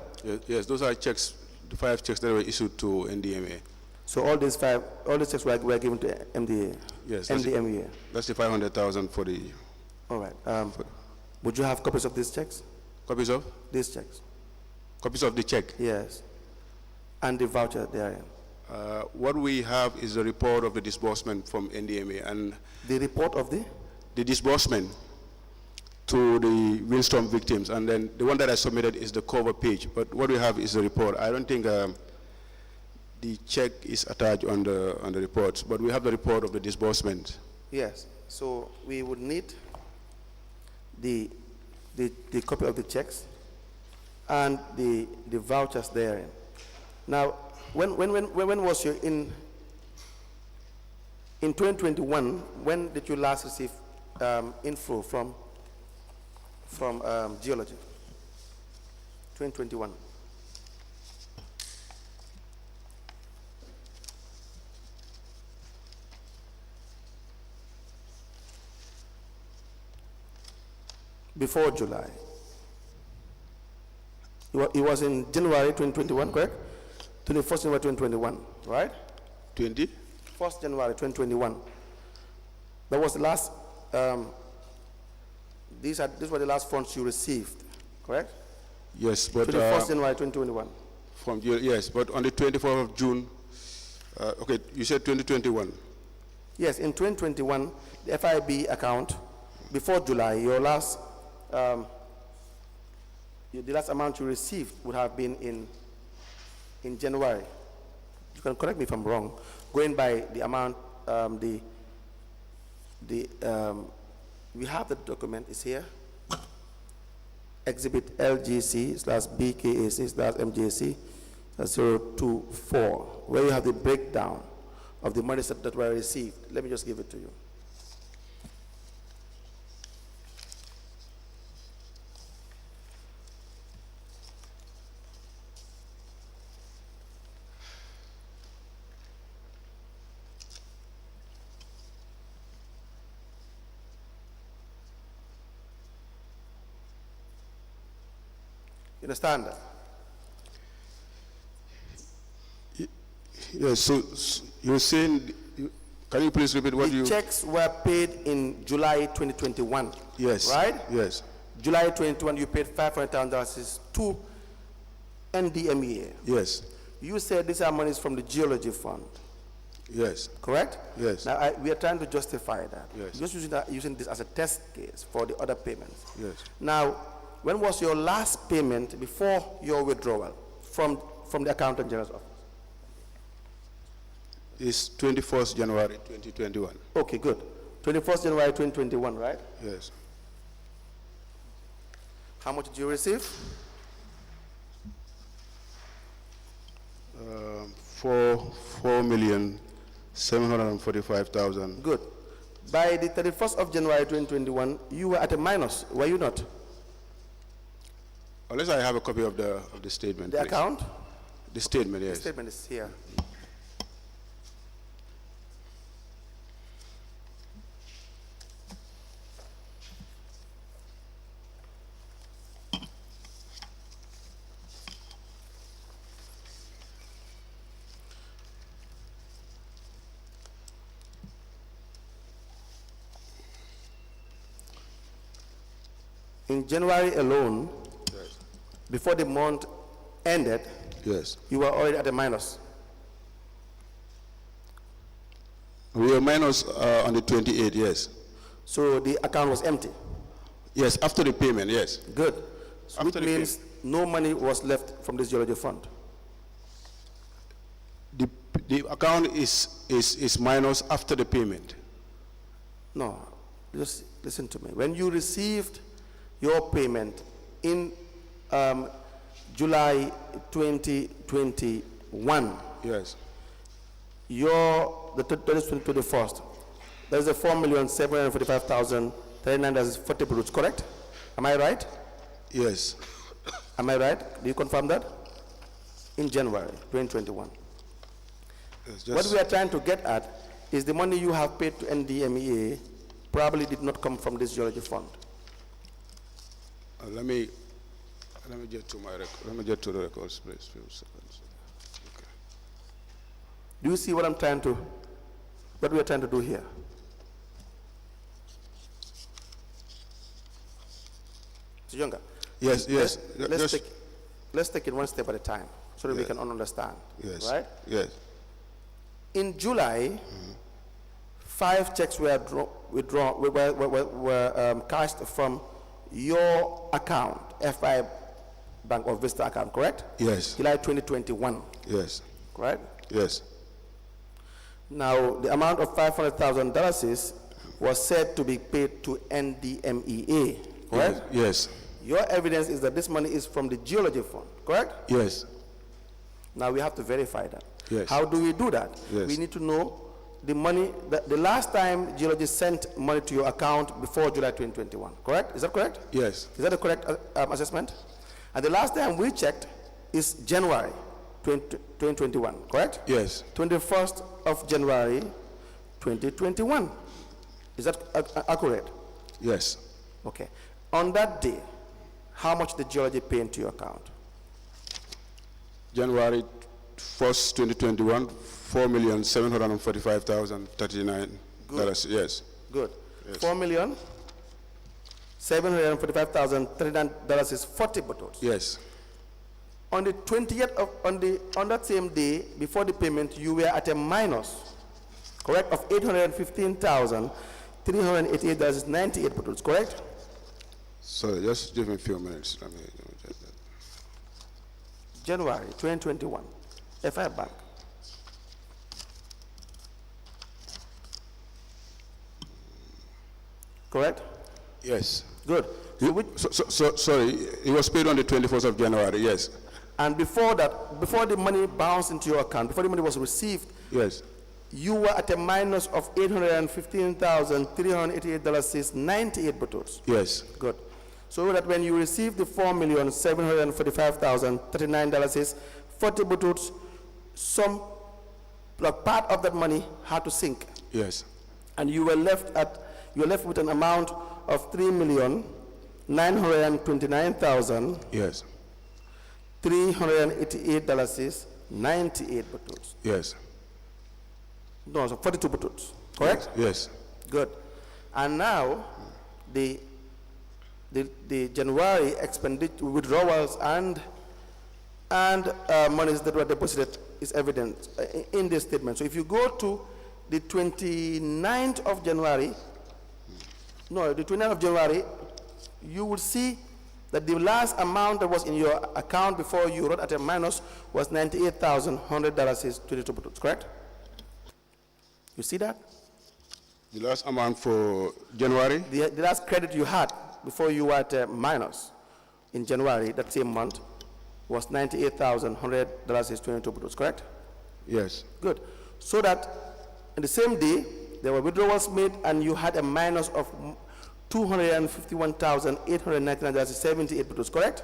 Yes, those are checks, the 5 checks that were issued to NDMA. So all these checks were given to MDA? Yes. NDMA? That's the 500,000 for the... All right. Would you have copies of these checks? Copies of? These checks? Copies of the check? Yes. And the voucher therein? What we have is a report of the disbursement from NDMA and... The report of the? The disbursement to the windstorm victims, and then the one that I submitted is the cover page, but what we have is a report. I don't think the check is attached on the reports, but we have the report of the disbursement. Yes, so we would need the copy of the checks and the vouchers therein. Now, when was you in 2021? When did you last receive info from geology? 2021. Before July. It was in January 2021, correct? 21st January 2021, right? 1st January 2021. That was the last, these were the last funds you received, correct? Yes, but... 21st January 2021. Yes, but on the 24th of June, okay, you said 2021. Yes, in 2021, the FIB account, before July, your last, the last amount you received would have been in January. You can correct me if I'm wrong. Going by the amount, we have the document, it's here. Exhibit LGC/BKAC/MJC 024, where you have the breakdown of the monies that were received. Let me just give it to you. You understand that? Yes, so you're saying, can you please repeat what you... The checks were paid in July 2021. Yes. Right? Yes. July 2021, you paid $500,000 to NDMEA. Yes. You said these are monies from the geology fund. Yes. Correct? Yes. Now, we are trying to justify that. Yes. Just using this as a test case for the other payments. Yes. Now, when was your last payment before your withdrawal from the Accountant General's office? It's 21st January 2021. Okay, good. 21st January 2021, right? Yes. How much did you receive? 4,745,000. Good. By the 31st of January 2021, you were at a minus, were you not? Unless I have a copy of the statement. The please. account? The statement, yes. The statement is here. In January alone, Yes. before the month ended, Yes. you were already at a minus. We were minus on the 28th, yes. So the account was empty. Yes, after the payment, yes. Good. So which After the means no money was left from this geology fund. The account is minus after the payment. No, just listen to me. When you received your payment in July 2021, Yes. the 21st, there's a 4,745,039 brutes, correct? Am I right? Yes. Am I right? Do you confirm that? In January 2021. Yes, What we are trying to get at is the money you have paid to NDMEA probably did not come from this geology fund. Let me get to my record. Let me get to the records, please. Few seconds. Okay. Do you see what we are trying to do here? So Jonga, Yes, yes. let's take it one step at a time so that we Yes. can understand. Yes. Right? Yes. In July, 5 checks were cashed from your account, FI Bank or Vista account, correct? Yes. July 2021, Yes. right? Yes. Now, the amount of $500,000 was said to be paid to NDMEA, correct? Yes. Your evidence is that this money is from the geology fund, correct? Yes. Now we have to verify that. Yes. How do we do that? Yes. We need to know the money, the last time geology sent money to your account before July 2021, correct? Is that correct? Yes. Is that a correct assessment? And the last time we checked is January 2021, correct? Yes. 21st of January 2021. Is that accurate? Yes. Okay. On that day, how much did geology pay into your account? January 1st, 2021, $4,745,039. Yes. Good. Yes. $4,745,039 is 40 bottles. Yes. On the 20th of on that same day before the payment, you were at a minus, correct, of $815,388.98 bottles, correct? So just give me a few minutes. Let me check that. January 2021, FI Bank. Correct? Yes. Good. Sorry, it was paid on the 21st of January, yes. And before that, before the money bounced into your account, before the money was received, Yes. you were at a minus of $815,388.98 bottles. Yes. Good. So that when you receive the $4,745,039, 40 bottles, some part of that money had to sink, Yes. and you were left with an amount of $3,929,388.98 Yes. bottles. Yes. No, so 42 bottles. Correct? Yes. Good. And now the January expenditure withdrawals and monies that were deposited is evident in this statement. So if you go to the 29th of January, you will see that the last amount that was in your account before you wrote at a minus was $98,100.22, correct? You see that? The last amount for January? The last credit you had before you were at a minus in January, that same month, was $98,100.22, correct? Yes. Good. So that in the same day, there were withdrawals made and you had a minus of $251,899.78, correct?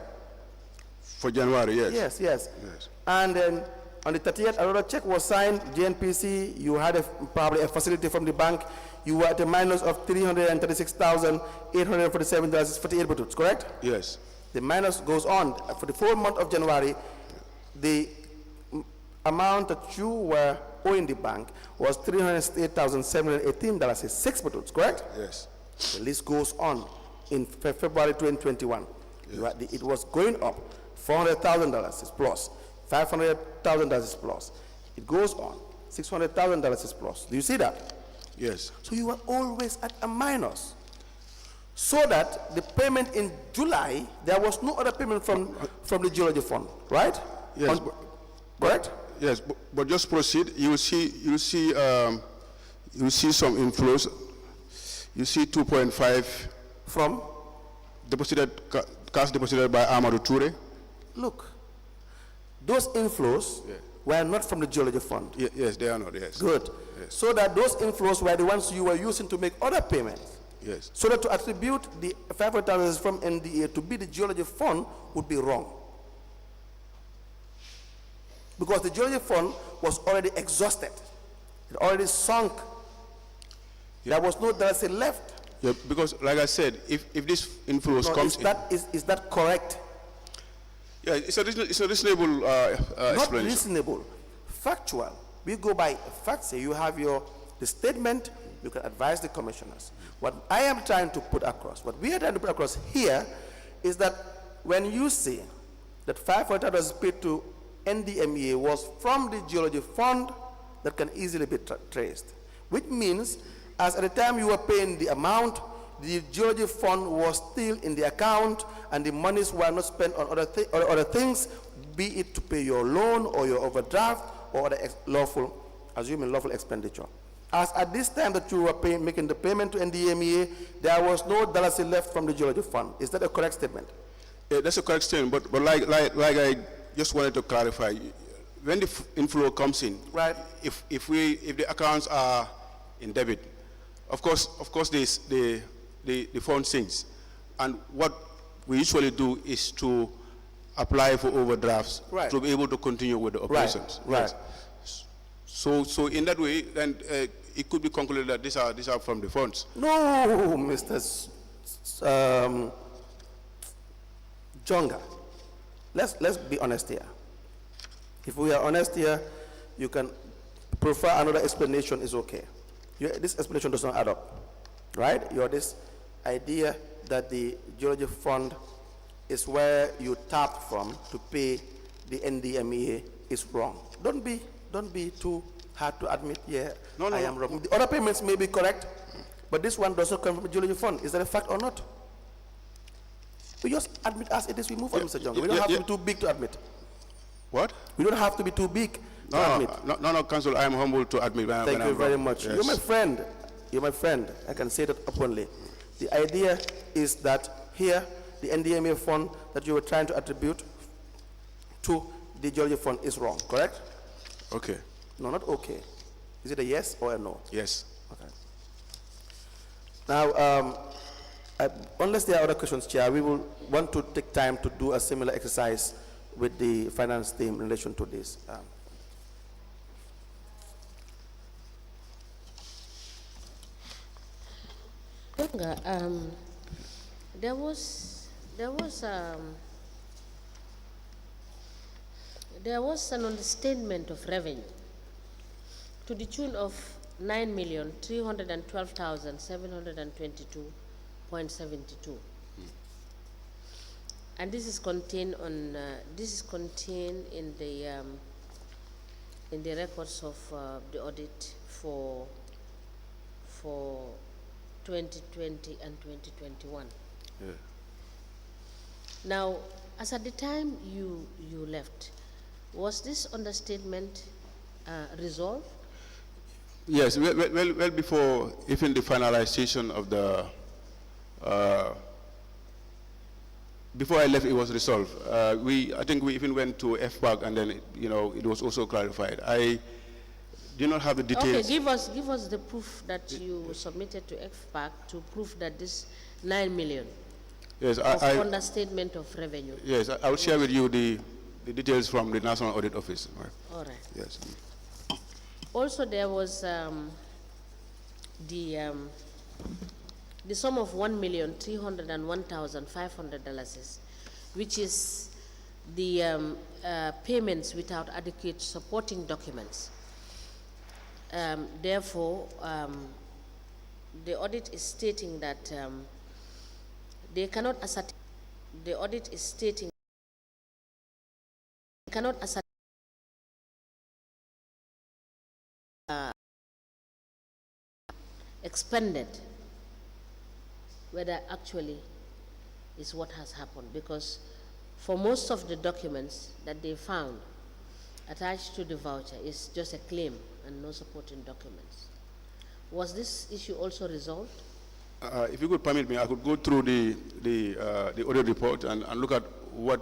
For January, yes. Yes, yes. And then on the 30th, another check was signed, JNPC, you had probably a facility from the bank, you were at a minus of $336,847.48, correct? Yes. The minus goes on. For the full month of January, the amount that you were owing the bank was $368,718.06, correct? Yes. The list goes on. In February 2021, it was going up. $400,000 is plus. $500,000 is plus. It goes on. $600,000 is plus. Do you see that? Yes. So you were always at a minus. So that the payment in July, there was no other payment from the geology fund, right? Yes. Correct? Yes, but just proceed. You will see some inflows. You see 2.5 from cash deposited by Amadou Toure. Look, those inflows were not from the geology fund. Yes, they are not. Yes. Good. Yes. So that those inflows were the ones you were using to make other payments. Yes. So that to attribute the 500,000 from NDA to be the geology fund would be wrong. Because the geology fund was already exhausted. It already sunk. Yeah. There was no DLC left. Yeah, because like I said, if this inflows comes is that correct? Yeah, it's a reasonable Not explanation. reasonable, factual. We go by facts. You have the statement, you can advise the commissioners. What I am trying to put across, what we are trying to put across here is that when you say that $500 paid to NDMEA was from the geology fund, that can easily be traced, which means as at the time you were paying the amount, the geology fund was still in the account and the monies were not spent on other things, be it to pay your loan or your overdraft or other lawful expenditure. As at this time that you were making the payment to NDMEA, there was no dollars left from the geology fund. Is that a correct statement? Yeah, that's a correct statement, but like I just wanted to clarify, when the inflow comes in, right? If the accounts are in debit, of course the fund sinks, and what we usually do is to apply for overdrafts to be able to continue with the operations. Right. Yes. So in that way, then it could be concluded that these are from the funds. No, Mr. Jonga. Let's be honest here. If we are honest here, you can prefer another explanation is okay. This explanation does not add up, right? This idea that the geology fund is where you tapped from to pay the NDMEA is wrong. Don't be too hard to admit. Yeah, I am wrong. The other payments may be correct, but this one does not come from the geology fund. Is that a fact or not? We just admit as it is. We move on, Mr. Jonga. We don't have to be too big to admit. What? We don't have to be too big to admit. No, Council. I am humble to admit when Thank you very much. Yes. You're my friend. You're my friend. I can say that openly. The idea is that here, the NDMA fund that you were trying to attribute to the geology fund is wrong, correct? Okay. No, not okay. Is it a yes or a no? Yes. Okay. Now, unless there are other questions, Chair, we will want to take time to do a similar exercise with the finance team in relation to this. There was an understatement of revenue to the tune of 9,312,722.72, and this is contained in the records of the audit for 2020 and 2021. Yeah. Now, as at the time you left, was this understatement resolved? Yes, well before even the finalization of the, before I left, it was resolved. I think we even went to FPAC, and then it was also clarified. I do not have the details. Okay, give us the proof that you submitted to FPAC to prove that this 9 million Yes, of understatement of revenue. Yes, I will share with you the details from the National Audit Office. All right. Yes. Also, there was the sum of $1,301,500, which is the payments without adequate supporting documents. Therefore, the audit is stating that they cannot ascertain. The audit is stating they cannot ascertain expended, whether actually is what has happened, because for most of the documents that they found attached to the voucher is just a claim and no supporting documents. Was this issue also resolved? If you could permit me, I could go through the audit report and look at what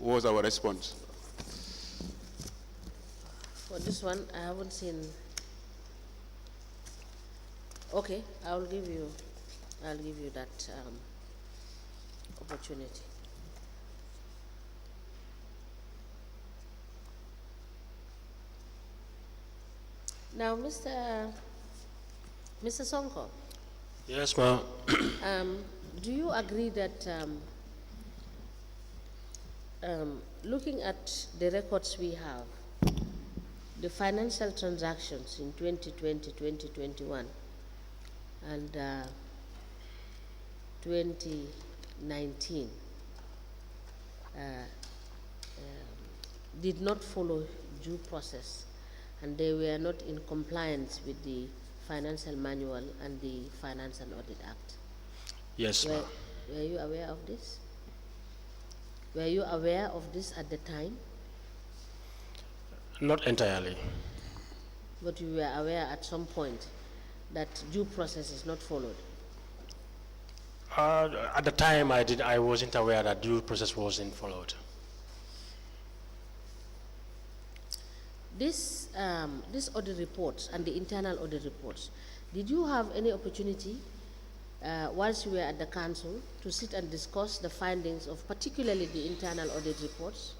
was our response. For this one, I haven't seen. Okay, I'll give you that opportunity. Now, Mr. Sonko. Yes, ma'am. Do you agree that looking at the records we have, the financial transactions in 2020, 2021, and 2019 did not follow due process, and they were not in compliance with the Financial Manual and the Finance and Audit Act? Yes, ma'am. Were you aware of this? Were you aware of this at the time? Not entirely. But you were aware at some point that due process is not followed? At the time, I wasn't aware that due process wasn't followed. This audit reports and the internal audit reports, did you have any opportunity whilst you were at the council to sit and discuss the findings of particularly the internal audit reports?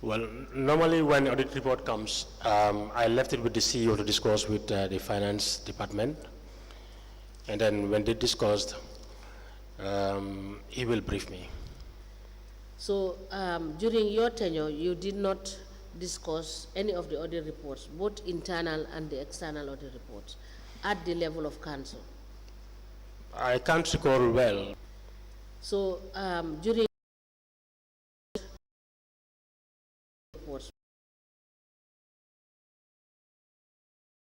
Well, normally when audit report comes, I left it with the CEO to discuss with the finance department. And then when they discussed, he will brief me. So during your tenure, you did not discuss any of the audit reports, both internal and the external audit reports, at the level of council? I can't recall well. So during reports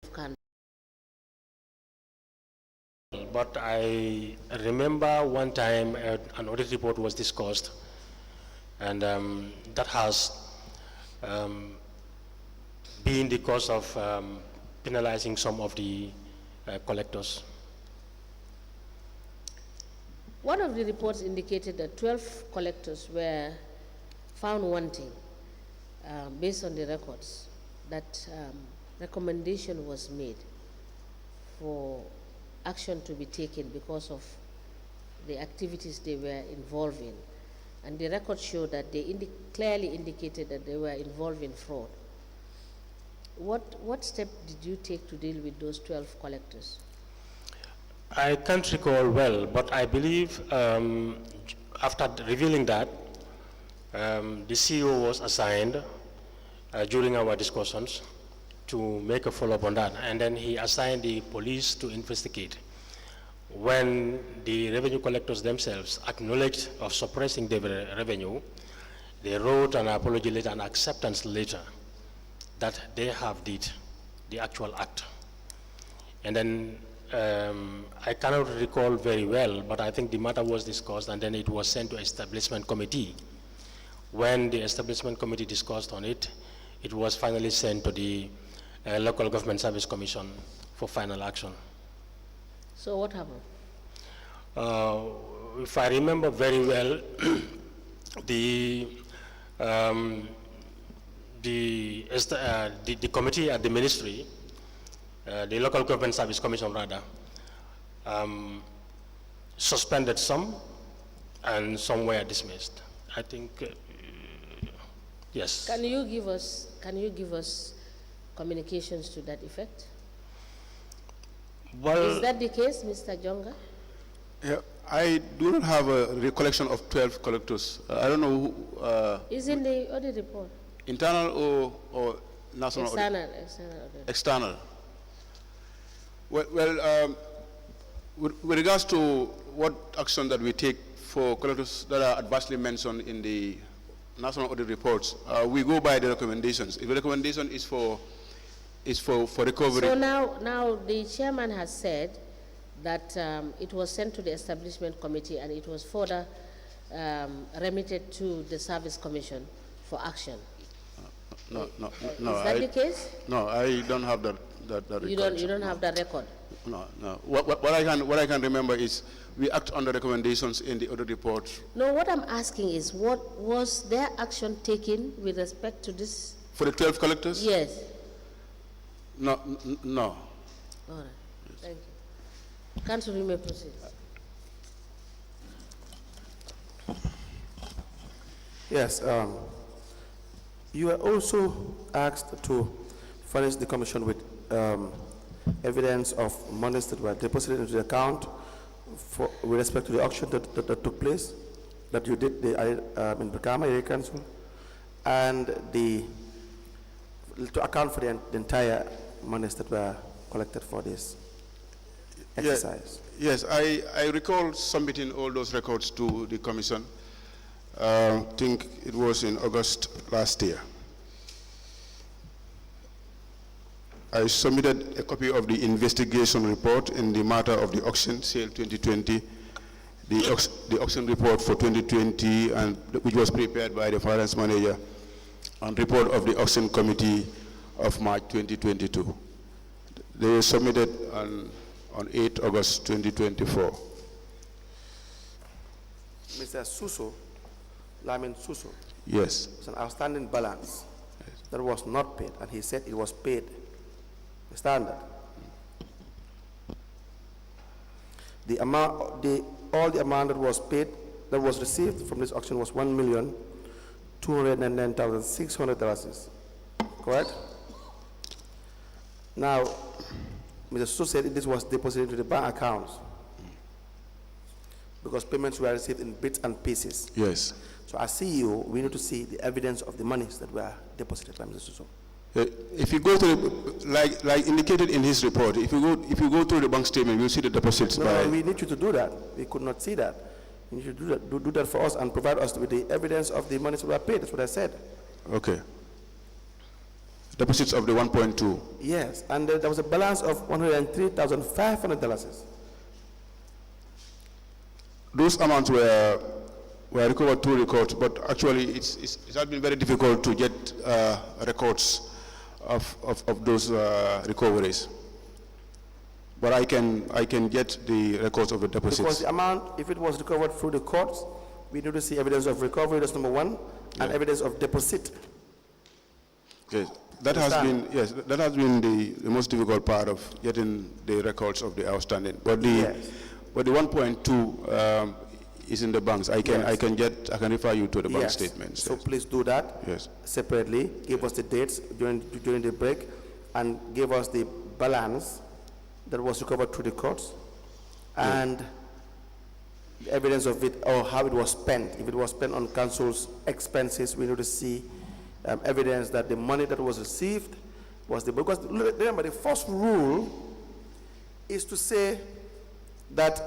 of council, but I remember one time an audit report was discussed, and that has been the cause of penalizing some of the collectors. one of the reports indicated that 12 collectors were found wanting based on the records, that recommendation was made for action to be taken because of the activities they were involved in. And the records show that they clearly indicated that they were involved in fraud. What step did you take to deal with those 12 collectors? I can't recall well, but I believe after revealing that, the CEO was assigned during our discussions to make a follow-up on that, and then he assigned the police to investigate. When the revenue collectors themselves acknowledged of suppressing the revenue, they wrote an apology letter, an acceptance letter, that they have did the actual act. And then I cannot recall very well, but I think the matter was discussed and then it was sent to establishment committee. When the establishment committee discussed on it, it was finally sent to the Local Government Service Commission for final action. So what happened? If I remember very well, the committee at the ministry, the Local Government Service Commission rather, suspended some and some were dismissed. I think, yes. Can you give us communications to that effect? Well, Is that the case, Mr. Jonga? yeah, I do not have a recollection of 12 collectors. I don't know who, Is in the audit report? internal or national audit? External audit. External. Well, with regards to what action that we take for collectors that are adversely mentioned in the national audit reports, we go by the recommendations. If the recommendation is for recovery. So now the chairman has said that it was sent to the establishment committee and it was further remitted to the service commission for action. No. Is that the case? No, I don't have that You record. don't have that record? No. What I can remember is we act on the recommendations in the audit report. No, what I'm asking is, what was their action taken with respect to this? For the 12 collectors? Yes. No. All right. Thank you. Council, you may proceed. Yes, you are also asked to furnish the commission with evidence of monies that were deposited into the account with respect to the auction that took place, that you did in Brikama Area Council, and to account for the entire monies that were collected for this exercise. Yes, I recall submitting all those records to the commission. I think it was in August last year. I submitted a copy of the investigation report in the matter of the auction sale 2020, the auction report for 2020, and which was prepared by the finance manager, and report of the auction committee of March 2022. They were submitted on 8 August 2024. Mr. Suso, Lamin Suso, Yes. it's an outstanding balance that was not paid, and he said it was paid. The standard. All the amount that was paid, that was received from this auction was $1,209,600. Correct? Now, Mr. Suso said this was deposited into the bank accounts because payments were received in bits and pieces. Yes. So as CEO, we need to see the evidence of the monies that were deposited by Mr. Suso. If you go to like indicated in his report, if you go through the bank statement, you'll see the deposits. No, we need you to do that. We could not see that. You need to do that for us and provide us with the evidence of the monies that were paid. That's what I said. Okay. Deposits of the 1.2. Yes, and there was a balance of $103,500. Those amounts were recovered through records, but actually it has been very difficult to get records of those recoveries. But I can get the records of the deposits. Because the amount, if it was recovered through the courts, we need to see evidence of recovery, that's number one, and evidence of deposit. Yes, that has been the most difficult part of getting the records of the outstanding. But the 1.2 is in the banks. I can refer you to the bank statements. So please do that. Yes. Separately. Give us the dates during the break, and give us the balance that was recovered through the courts, and the evidence of it, or how it was spent. If it was spent on council's expenses, we need to see evidence that the money that was received was because remember, the first rule is to say that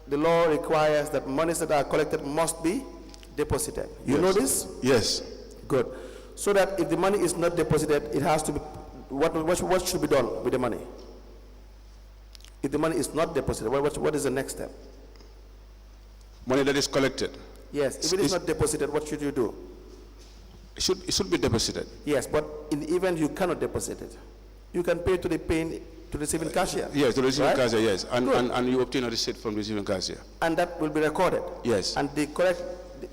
the law requires that monies that are collected must be deposited. You know this? Yes. Good. So that if the money is not deposited, it has to be, what should be done with the money? If the money is not deposited, what is the next step? Money that is collected. Yes, if it is not deposited, what should you do? It should be deposited. Yes, but in the event you cannot deposit it, you can pay to the receiving cashier. Yes, the receiving right? cashier, yes. And you obtain a receipt from the receiving cashier. And that will be recorded. Yes. And the correct,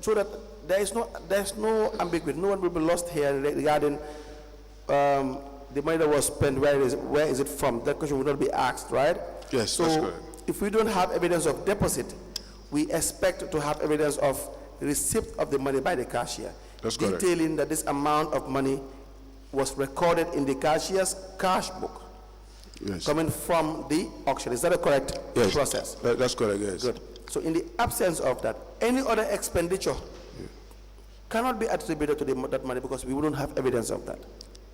so that there is no ambiguity. No one will be lost here regarding the money that was spent, where is it from? That question will not be asked, right? Yes, so that's correct. If we don't have evidence of deposit, we expect to have evidence of receipt of the money by the cashier. That's correct. Detailing that this amount of money was recorded in the cashier's cash book. Yes. Coming from the auction. Is that a correct process? That's correct, yes. Good. So in the absence of that, any other expenditure cannot be attributed to that money because we wouldn't have evidence of that.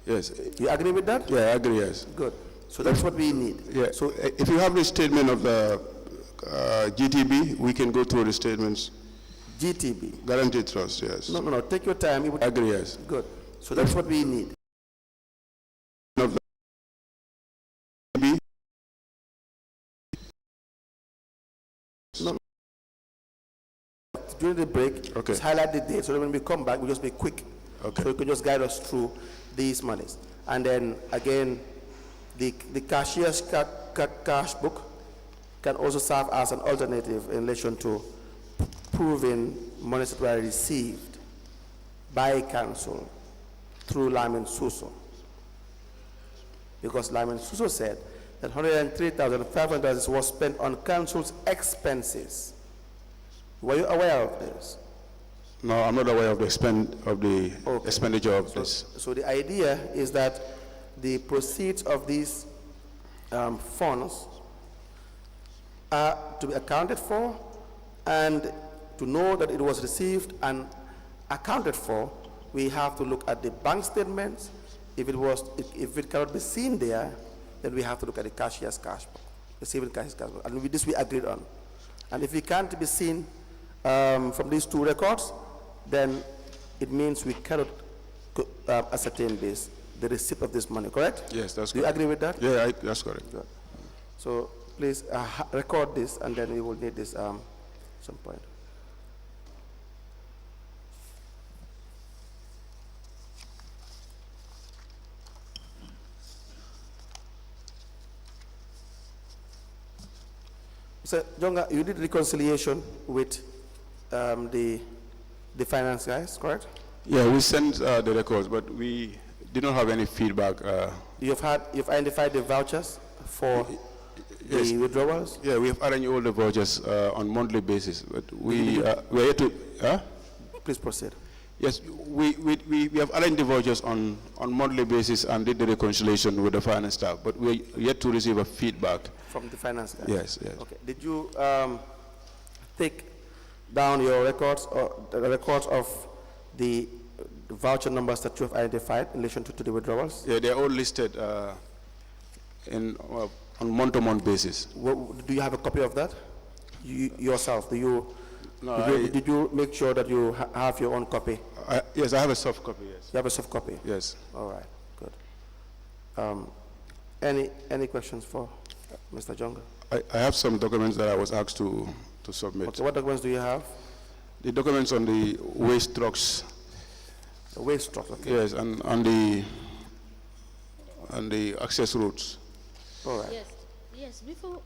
Yes. You agree with that? Yeah, I agree, yes. Good. So that's what we need. Yeah. So if you have the statement of the GTB, we can go through the statements. GTB? Guaranteed trust, yes. No. Take your time. I agree, yes. Good. So that's what we need. Of the GTB. No. During the break, Okay. just highlight the date so that when we come back, we'll just be quick. Okay. So you can just guide us through these monies. And then again, the cashier's cash book can also serve as an alternative in relation to proving monies that were received by council through Lyman Suso. Because Lyman Suso said that 103,500 was spent on council's expenses. Were you aware of this? No, I'm not aware of the expenditure of this. So the idea is that the proceeds of these funds are to be accounted for, and to know that it was received and accounted for, we have to look at the bank statements. If it cannot be seen there, then we have to look at the cashier's cash book, receiving cashier's cash book, and this we agreed on. And if it can't be seen from these two records, then it means we cannot ascertain the receipt of this money, correct? Yes, that's correct. Do you agree with that? Yeah, that's correct. Good. So please record this, and then we will need this some point. So, Jonga, you did reconciliation with the finance guys, correct? Yeah, we sent the records, but we did not have any feedback. You've identified the vouchers for the withdrawals? Yeah, we have arranged all the vouchers on monthly basis, but we are yet to. Please proceed. Yes, we have arranged the vouchers on monthly basis and did the reconciliation with the finance staff, but we are yet to receive a feedback. From the finance guys? Yes, yes. Okay. Did you take down your records, or the records of the voucher numbers that you have identified in relation to the withdrawals? Yeah, they are all listed on month-to-month basis. Do you have a copy of that? Yourself? Did you make sure that you have your own copy? Yes, I have a soft copy, yes. You have a soft copy? Yes. All right, good. Any questions for Mr. Jonga? I have some documents that I was asked to submit. Okay, what documents do you have? The documents on the waste trucks. The waste trucks, okay. Yes, and on the access routes. All right. Yes. Before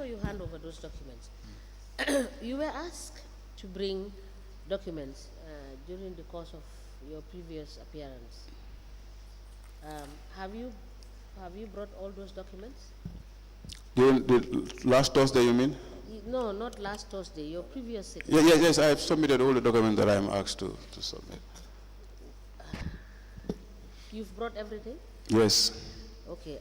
you hand over those documents, you were asked to bring documents during the course of your previous appearance. Have you brought all those documents? The last Thursday, you mean? No, not last Thursday. Your previous. Yes, I have submitted all the documents that I am asked to submit. You've brought everything? Yes. Okay.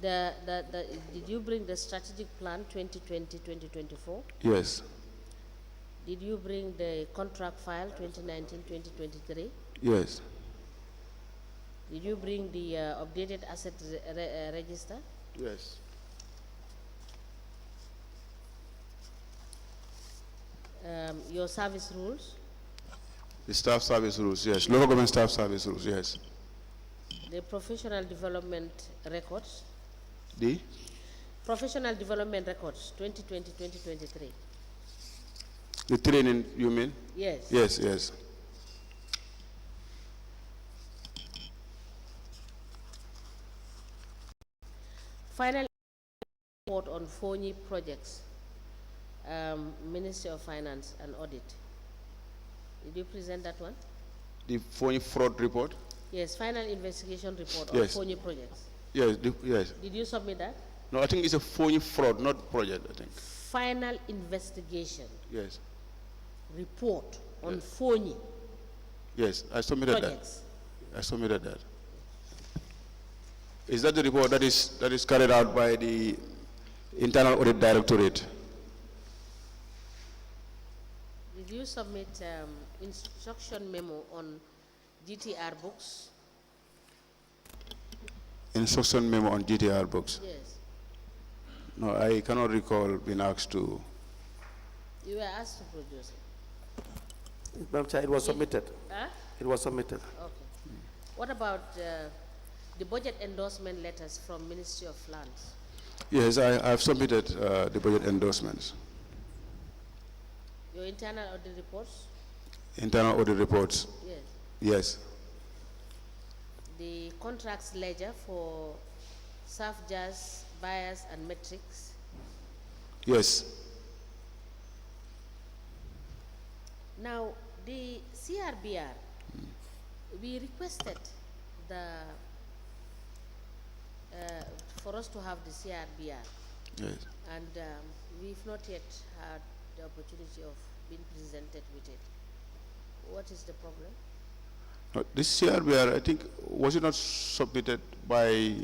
Did you bring the strategic plan 2020-2024? Yes. Did you bring the contract file 2019-2023? Yes. Did you bring the updated asset register? Yes. Your service rules? The staff service rules, yes. Local government staff service rules, yes. The professional development records? The Professional development records, 2020-2023. The training, you mean? Yes. Yes, yes. Final report on phony projects, Ministry of Finance and Audit. Did you present that one? The phony fraud report? Yes, final investigation report on Yes. phony projects. Yes, yes. Did you submit that? No, I think it's a phony fraud, not project, I think. Final investigation Yes, report on phony yes, I submitted projects. that. I submitted that. Is that the report that is carried out by the Internal Audit Directorate? Did you submit instruction memo on GTR books? Instruction memo on GTR books? Yes. No, I cannot recall being asked to. You were asked to produce it. Madam Chair, it was submitted. Huh? It was submitted. Okay. What about the budget endorsement letters from Ministry of Lands? Yes, I have submitted the budget endorsements. Your internal audit reports? Internal audit reports? Yes. Yes. The contracts ledger for SAFJAS, buyers and metrics? Yes. Now, the CRBR, we requested for us to have the CRBR, Yes. and we've not yet had the opportunity of being presented with it. What is the problem? This CRBR, I think, was it not submitted by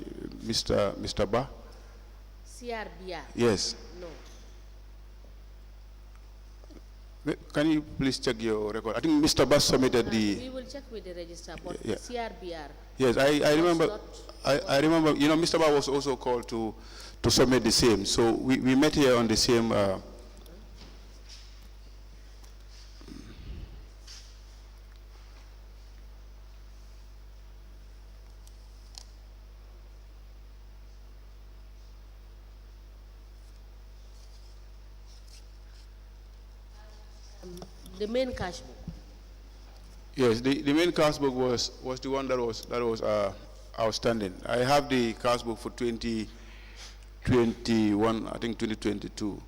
Mr. Ba? CRBR? Yes. No. Can you please check your record? I think Mr. Ba submitted the. We will check with the registrar, but Yeah. CRBR. Yes, I remember. not- I remember. You know, Mr. Ba was also called to submit the same. So we met here on the same. The main cash book. Yes, the main cash book was the one that was outstanding. I have the cash book for 2021, I think 2022,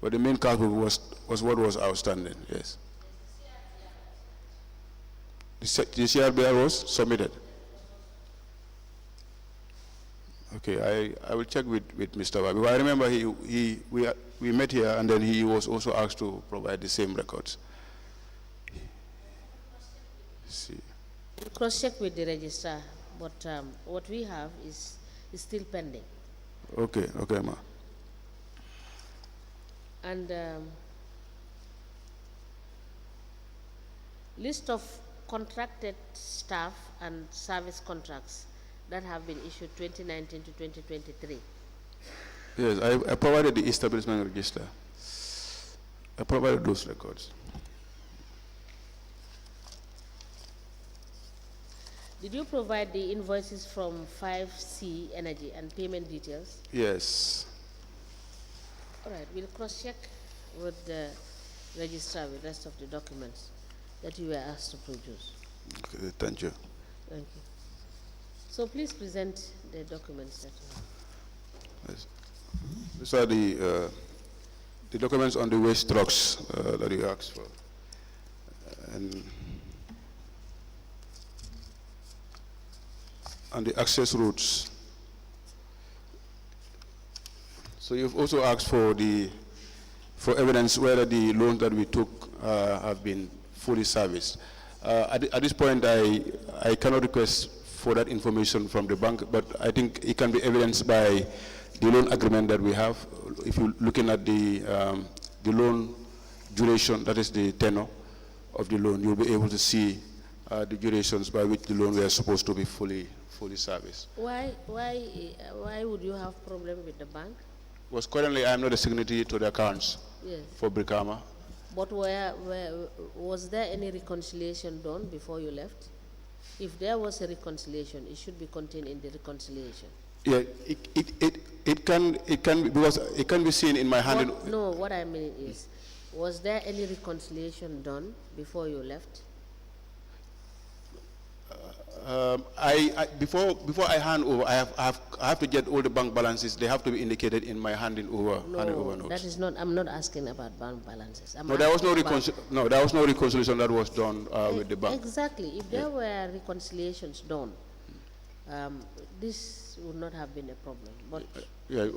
but the main cash book was what was outstanding. Yes. The CRBR was submitted. Okay, I will check with Mr. Ba, because I remember we met here and then he was also asked to provide the same records. See. Cross-check with the registrar, but what we have is still pending. Okay, ma. And list of contracted staff and service contracts that have been issued 2019 to 2023. Yes, I provided the establishment register. I provided those records. Did you provide the invoices from 5C Energy and payment details? Yes. All right, we'll cross-check with the registrar with the rest of the documents that you were asked to produce. Okay, thank you. Thank you. So please present the documents that you have. Yes. These are the documents on the waste trucks that you asked for. And the access routes. So you've also asked for evidence whether the loans that we took have been fully serviced. At this point, I cannot request for that information from the bank, but I think it can be evidenced by the loan agreement that we have. If you're looking at the loan duration, that is the tenor of the loan, you'll be able to see the durations by which the loan were supposed to be fully serviced. Why would you have problem with the bank? Because currently I am not a signatory to the accounts for Brikama. But was there any reconciliation done before you left? If there was a reconciliation, it should be contained in the reconciliation. Yeah, it can be, because it can be seen in my hand. No, what I mean is, was there any reconciliation done before you left? Before I hand over, I have to get all the bank balances. They have to be indicated in my handing over notes. That is not. I'm not asking about bank balances. No, there was no reconciliation that was done with the bank. Exactly. If there were reconciliations done, this would not have been a problem. But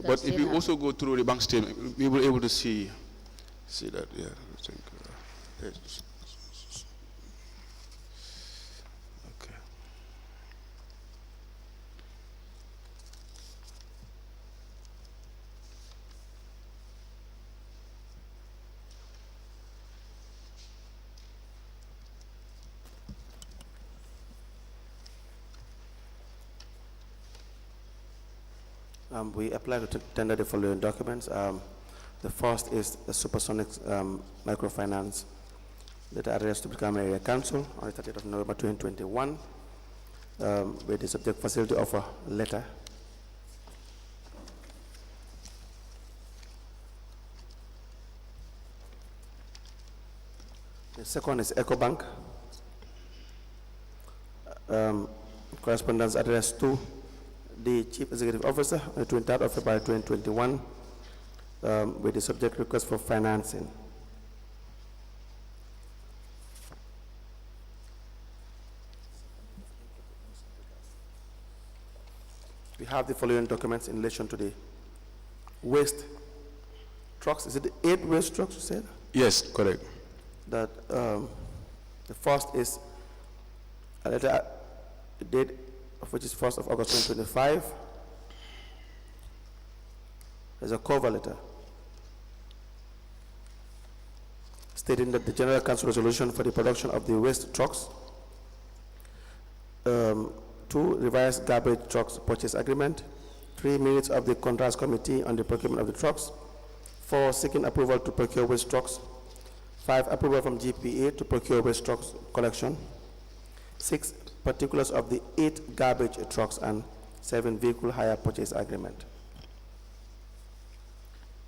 but if you also go through the bank statement, we will be able to see that. Yeah, I think. Yes. Okay. We apply to tender the following documents. The first is the Supersonic Microfinance letter addressed to become Area Council on the 30th of November 2021, with the subject facility offer letter. The second is EcoBank, correspondence addressed to the Chief Executive Officer on the 23rd of February 2021, with the subject request for financing. We have the following documents in relation to the waste trucks. Is it the 8 waste trucks you said? Yes, correct. That the first is a letter, the date of which is 1st of August 2025. There's a cover letter stating that the General Council resolution for the production of the waste trucks, 2, revised garbage trucks purchase agreement, 3, minutes of the contracts committee on the procurement of the trucks, 4, seeking approval to procure waste trucks, 5, approval from GPA to procure waste trucks collection, 6, particulars of the 8 garbage trucks, and 7, vehicle hire purchase agreement.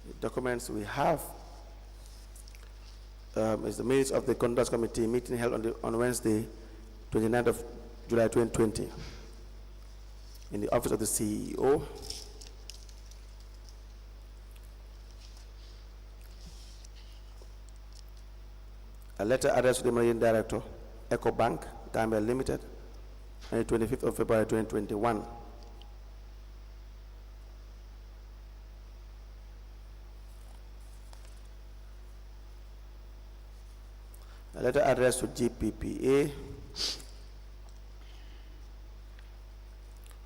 The documents we have is the minutes of the Conduct Committee meeting held on Wednesday, 29th of July 2020 in the office of the CEO. A letter addressed to the Managing Director, EcoBank, Gambia Limited, on the 25th of February 2021. A letter addressed to GPPA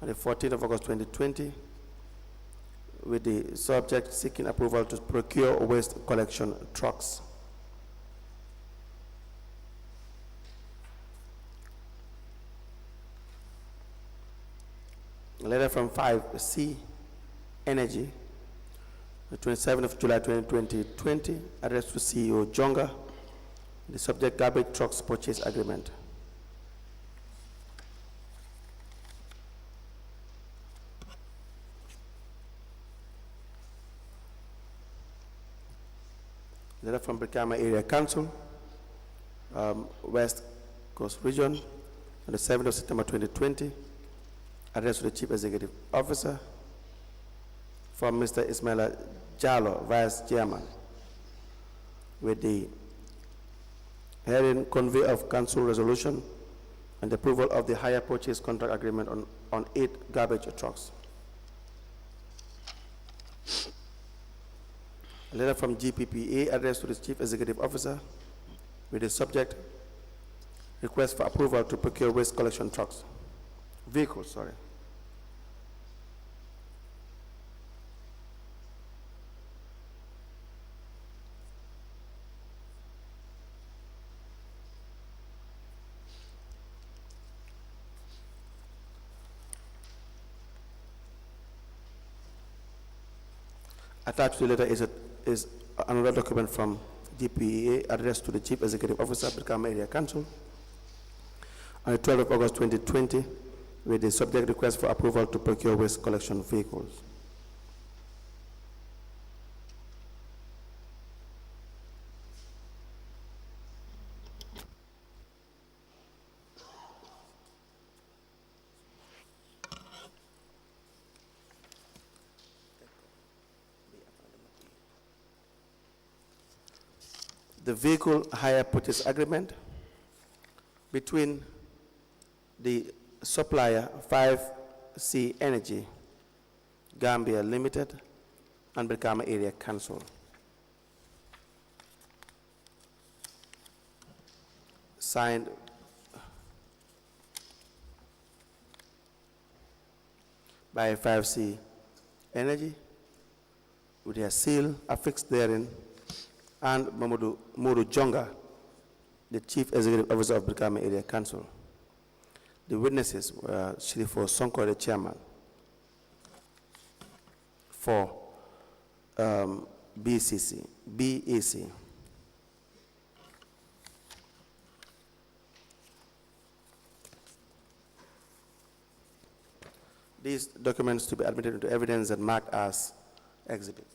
on the 14th of August 2020 with the subject seeking approval to procure waste collection trucks. A letter from 5C Energy, the 27th of July 2020, addressed to CEO Jonga, the subject garbage trucks purchase agreement. Letter from Brikama Area Council, West Coast Region, on the 7th of September 2020, addressed to the Chief Executive Officer, from Mr. Ismaila Jallo, Vice Chairman, with the hearing convey of Council resolution and approval of the hire purchase contract agreement on 8 garbage trucks. A letter from GPPA addressed to the Chief Executive Officer with the subject request for approval to procure waste collection trucks. Vehicles, sorry. Attached to the letter is another document from GPEA addressed to the Chief Executive Officer, Brikama Area Council, on the 12th of August 2020, with the subject request for approval to procure waste collection vehicles. The vehicle hire purchase agreement between the supplier 5C Energy Gambia Limited and Brikama Area Council. Signed by 5C Energy with their seal affixed therein, and Modou Jonga, the Chief Executive Officer of Brikama Area Council. The witnesses were Sheriffo Sonko, the chairman, for B.A.C. These documents to be admitted into evidence and marked as exhibits.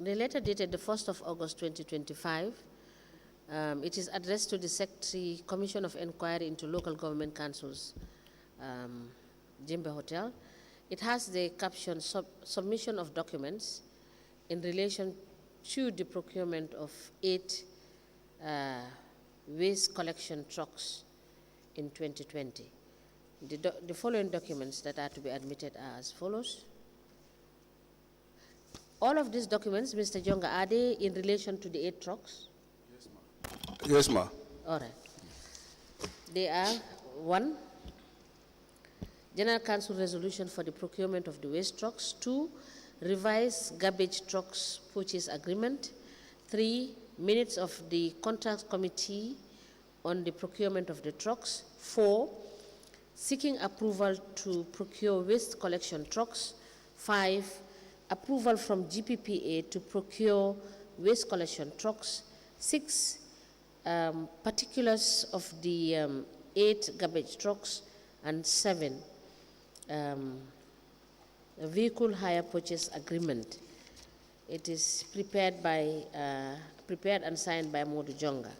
The letter dated the 1st of August 2025, it is addressed to the Secretary Commission of Inquiry into Local Government Councils, Jimbe Hotel. It has the caption, submission of documents in relation to the procurement of 8 waste collection trucks in 2020. The following documents that are to be admitted are as follows. All of these documents, Mr. Jonga, are they in relation to the 8 trucks? Yes, ma'am. Yes, ma'am. All right. They are 1, General Council resolution for the procurement of the waste trucks. 2, revised garbage trucks purchase agreement. 3, minutes of the contract committee on the procurement of the trucks. 4, seeking approval to procure waste collection trucks. 5, approval from GPPA to procure waste collection trucks. 6, particulars of the 8 garbage trucks and 7 vehicle hire purchase agreement. It is prepared and signed by Modou Jonga,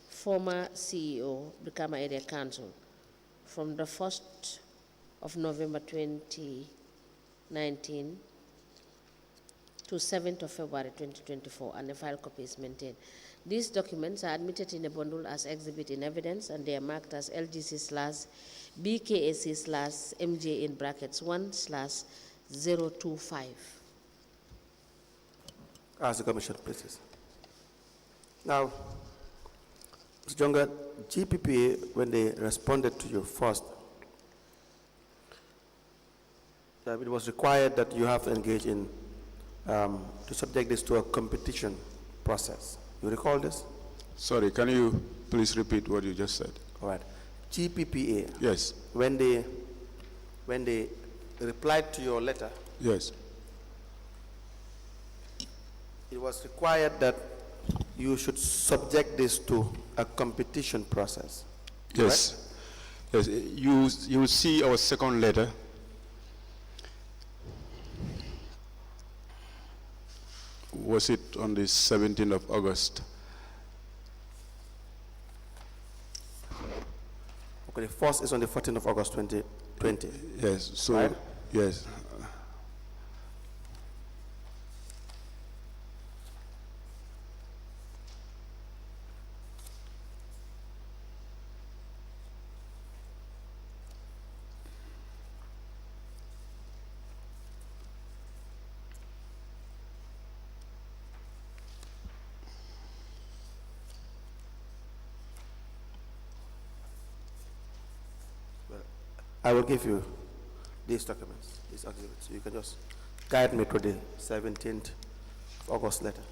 former CEO, Brikama Area Council, from the 1st of November 2019 to 7th of February 2024, and a file copy is maintained. These documents are admitted in a bundle as exhibit in evidence, and they are marked as LGC/BKAC/MJ in brackets 1/025. Ask the Commission, please. Now, Mr. Jonga, GPPA, when they responded to you first, it was required that you have to engage in, to subject this to a competition process. You recall this? Sorry, can you please repeat what you just said? All right. GPPA. Yes. When they replied to your letter, Yes. it was required that you should subject this to a competition process. Yes. Yes. You will see our second letter. Was it on the 17th of August? Okay, the first is on the 14th of August 2020. Yes. So, right? yes. I will give you these documents, these exhibits. You can just guide me to the 17th of August letter.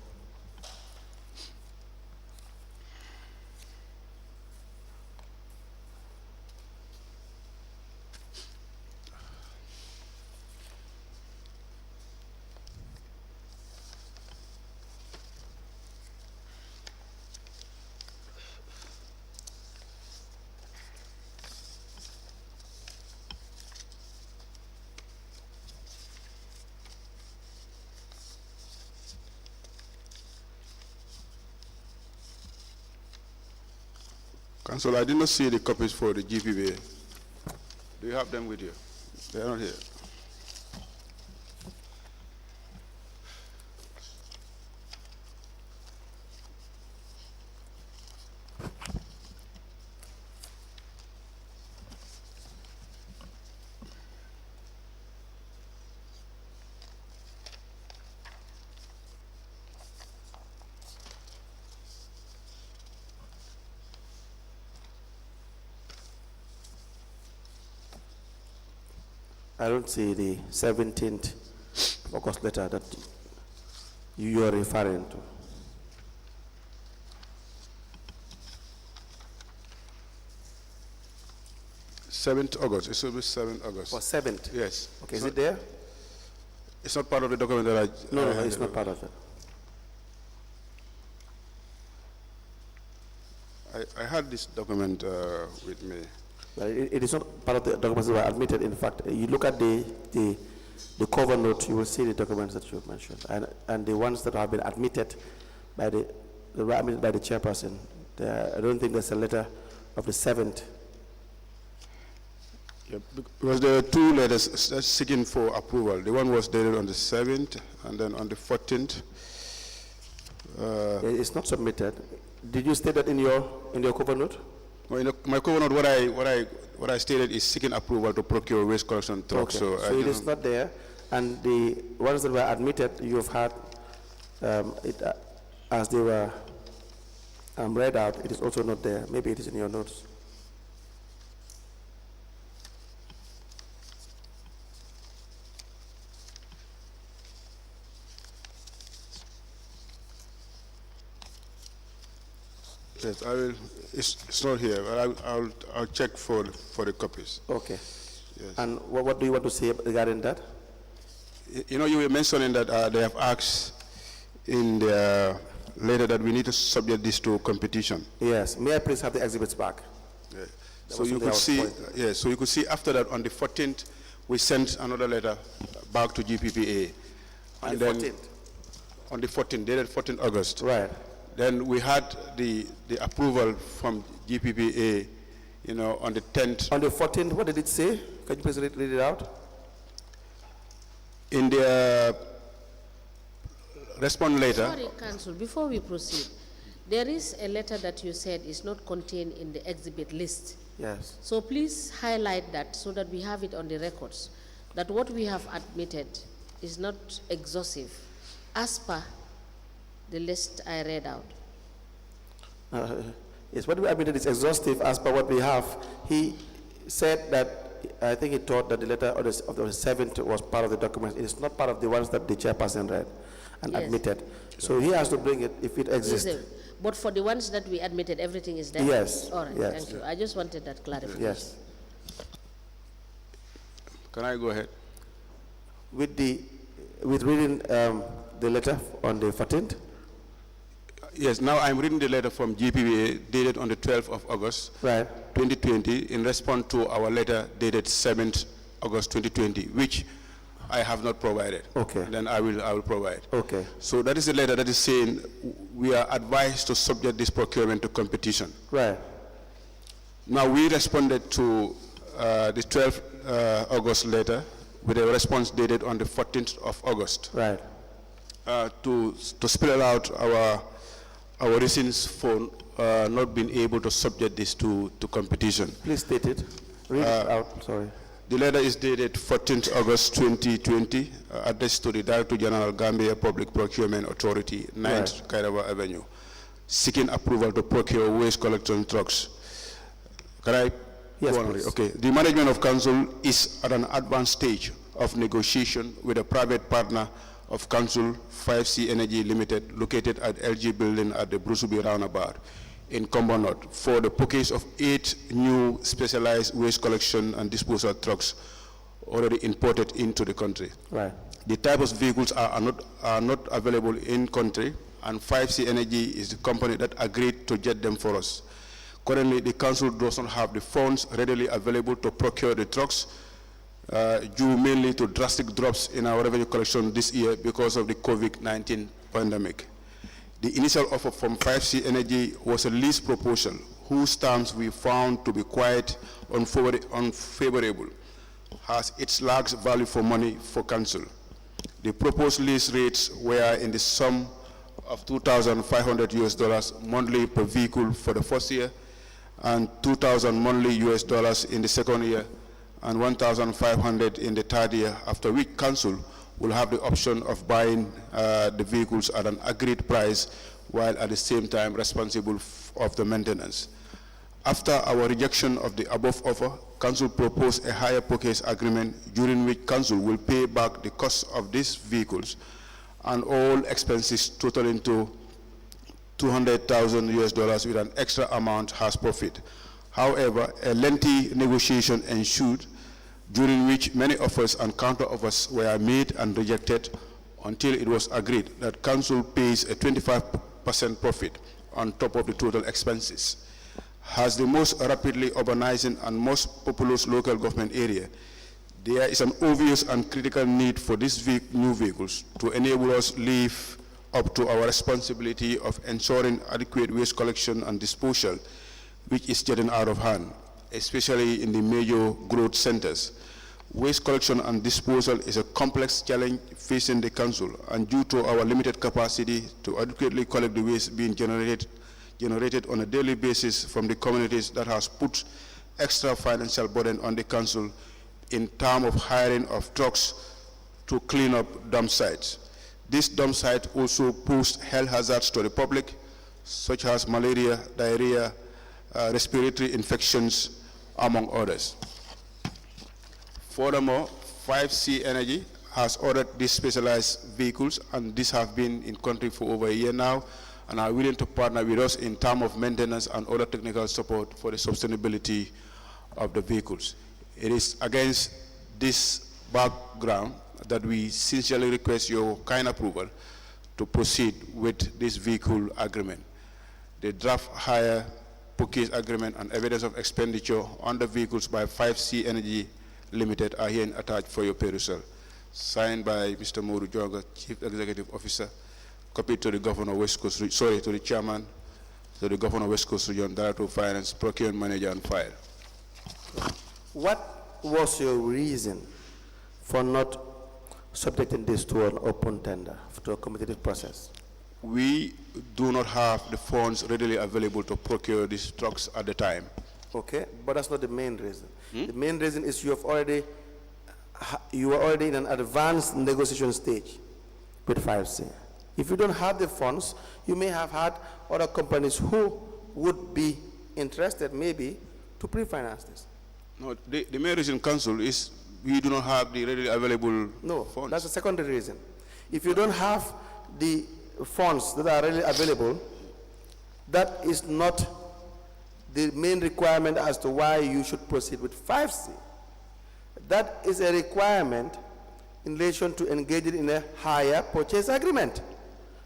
Council, I did not see the copies for the GPBA. Do you have them with you? They are not here. I don't see the 17th of August letter that you are referring to. 7th August. It should be 7th August. For 7th? Yes. Okay, is it there? It's not part of the document that I... No, it's not part of it. I had this document with me. But it is not part of the documents that were admitted. In fact, you look at the cover note, you will see the documents that you have mentioned, and the ones that have been admitted by the chairperson. I don't think there's a letter of the 7th. Yeah, because there are 2 letters seeking for approval. The one was dated on the 7th, and then on the 14th. It's not submitted. Did you state that in your cover note? Well, in my cover note, what I stated is seeking approval to procure waste collection trucks. Okay. So it is not there, and the ones that were admitted, you have had it as they were read out. It is also not there. Maybe it is in your notes. Yes, I will. It's not here, but I'll check for the copies. Okay. Yes. And what do you want to say regarding that? You know, you were mentioning that they have asked in their later that we need to subject this to competition. Yes. May I please have the exhibits back? So you could see, so you could see after that on the 14th, we sent another letter back to GPPA. On the 14th? On the 14th, dated 14th August. Right. Then we had the approval from GPPA, you know, on the 10th. On the 14th, what did it say? Can you please read it out? In the response letter. Sorry, Council, before we proceed, there is a letter that you said is not contained in the exhibit list. Yes. So please highlight that so that we have it on the records, that what we have admitted is not exhaustive as per the list I read out. Yes, what we admitted is exhaustive as per what we have. He said that, I think he thought that the letter of the 7th was part of the document. It is not part of the ones that the chairperson read and Yes. admitted. So he has to bring it if it exists. But for the ones that we admitted, everything is there? Yes. All right, Yes. thank you. I just wanted that clarification. Yes. Can I go ahead? With reading the letter on the 14th? Yes, now I'm reading the letter from GPPA dated on the 12th of August, Right. 2020, in response to our letter dated 7th August 2020, which I have not provided. Okay. Then I will provide. Okay. So that is the letter that is saying we are advised to subject this procurement to competition. Right. Now we responded to the 12th August letter with a response dated on the 14th of August. Right. To spell out our reasons for not being able to subject this to competition. Please state it. Read it out, sorry. The letter is dated 14th August 2020, addressed to the Director General Gambia Public Procurement Authority, 9th Kairawa Avenue, seeking approval to procure waste collection trucks. Can I? Yes, go on? please. Okay. The management of council is at an advanced stage of negotiation with a private partner of council, 5C Energy Limited, located at LG Building at the Brusubi Roundabout in Combo North, for the purchase of 8 new specialized waste collection and disposal trucks already imported into the country. Right. The type of vehicles are not available in country, and 5C Energy is the company that agreed to jet them for us. Currently, the council does not have the funds readily available to procure the trucks, due mainly to drastic drops in our revenue collection this year because of the COVID-19 pandemic. The initial offer from 5C Energy was a lease proposal, whose terms we found to be quite unfavorable, as it lacks value for money for council. The proposed lease rates were in the sum of $2,500 monthly per vehicle for the first year, and $2,000 monthly in the second year, and $1,500 in the third year, after which council will have the option of buying the vehicles at an agreed price, while at the same time responsible of the maintenance. After our rejection of the above offer, council proposed a hire purchase agreement, during which council will pay back the cost of these vehicles and all expenses totaling to $200,000 with an extra amount as profit. However, a lengthy negotiation ensued, during which many offers and counter offers were made and rejected, until it was agreed that council pays a 25% profit on top of the total expenses. As the most rapidly urbanizing and most populous local government area, there is an obvious and critical need for these new vehicles to enable us live up to our responsibility of ensuring adequate waste collection and disposal, which is getting out of hand, especially in the major growth centers. Waste collection and disposal is a complex challenge facing the council, and due to our limited capacity to adequately collect the waste being generated on a daily basis from the communities, that has put extra financial burden on the council in terms of hiring of trucks to clean up dump sites. This dump site also poses health hazards to the public, such as malaria, diarrhea, respiratory infections, among others. Furthermore, 5C Energy has ordered these specialized vehicles, and these have been in country for over a year now, and are willing to partner with us in terms of maintenance and other technical support for the sustainability of the vehicles. It is against this background that we sincerely request your kind approval to proceed with this vehicle agreement. The draft hire purchase agreement and evidence of expenditure on the vehicles by 5C Energy Limited are here attached for your perusal. Signed by Mr. Modou, Jonga, Chief Executive Officer, copied to the Governor West Coast, to the Chairman, to the Governor West Coast Region, Director of Finance, Procurement Manager, and File. What was your reason for not subjecting this to an open tender, to a competitive process? We do not have the funds readily available to procure these trucks at the time. Okay, but that's not the main reason. The main reason is you are already in an advanced negotiation stage with 5C. If you don't have the funds, you may have had other companies who would be interested maybe to pre-finance this. No, the main reason, Council, is we do not have the readily available funds. That's the secondary reason. If you don't have the funds that are readily available, that is not the main requirement as to why you should proceed with 5C. That is a requirement in relation to engaging in a hire purchase agreement,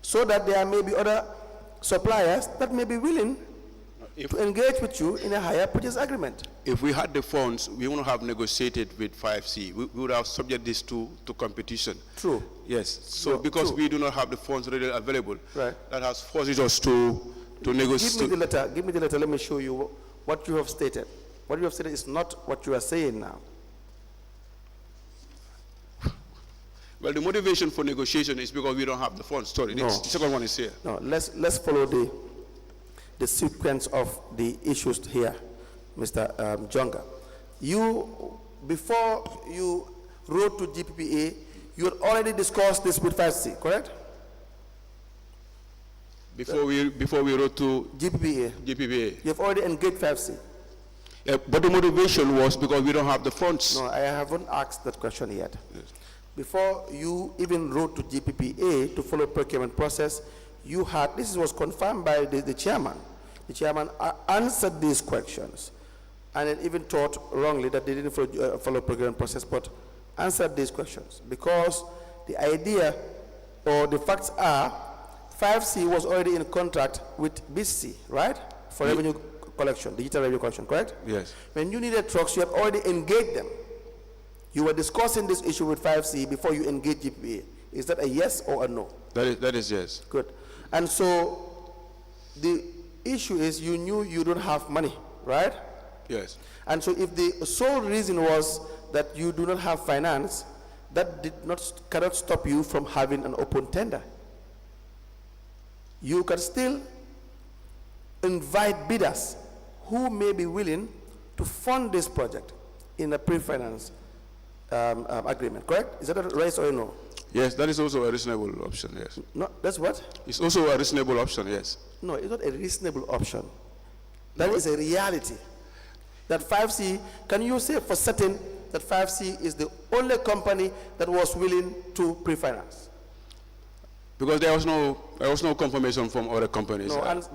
so that there may be other suppliers that may be willing to engage with you in a hire purchase agreement. If we had the funds, we would have negotiated with 5C. We would have subject this to competition. True. Yes. So No, because true. we do not have the funds readily available, Right. that has forced us to negotiate. Give me the letter. Give me the letter. Let me show you what you have stated. What you have stated is not what you are saying now. Well, the motivation for negotiation is because we don't have the funds. Sorry, No. the second one is here. No, let's follow the sequence of the issues here, Mr. Jonga. Before you wrote to GPPA, you had already discussed this with 5C, correct? Before we wrote to GPPA. GPPA. You have already engaged 5C. But the motivation was because we don't have the funds. No, I haven't asked that question yet. Yes. Before you even wrote to GPPA to follow procurement process, you had, this was confirmed by the chairman. The chairman answered these questions, and it even thought wrongly that they didn't follow procurement process, but answered these questions. Because the idea, or the facts are, 5C was already in contract with B.A.C, right? For revenue collection, digital revenue collection, correct? Yes. When you needed trucks, you had already engaged them. You were discussing this issue with 5C before you engaged GPA. Is that a yes or a no? That is yes. Good. And so the issue is you knew you don't have money, right? Yes. And so if the sole reason was that you do not have finance, that cannot stop you from having an open tender. You can still invite bidders who may be willing to fund this project in a pre-finance agreement, correct? Is that a yes or a no? Yes, that is also a reasonable option, yes. No, that's what? It's also a reasonable option, yes. No, it's not a reasonable option. That is a reality. That 5C, can you say for certain that 5C is the only company that was willing to pre-finance? Because there was no confirmation from other companies. No, and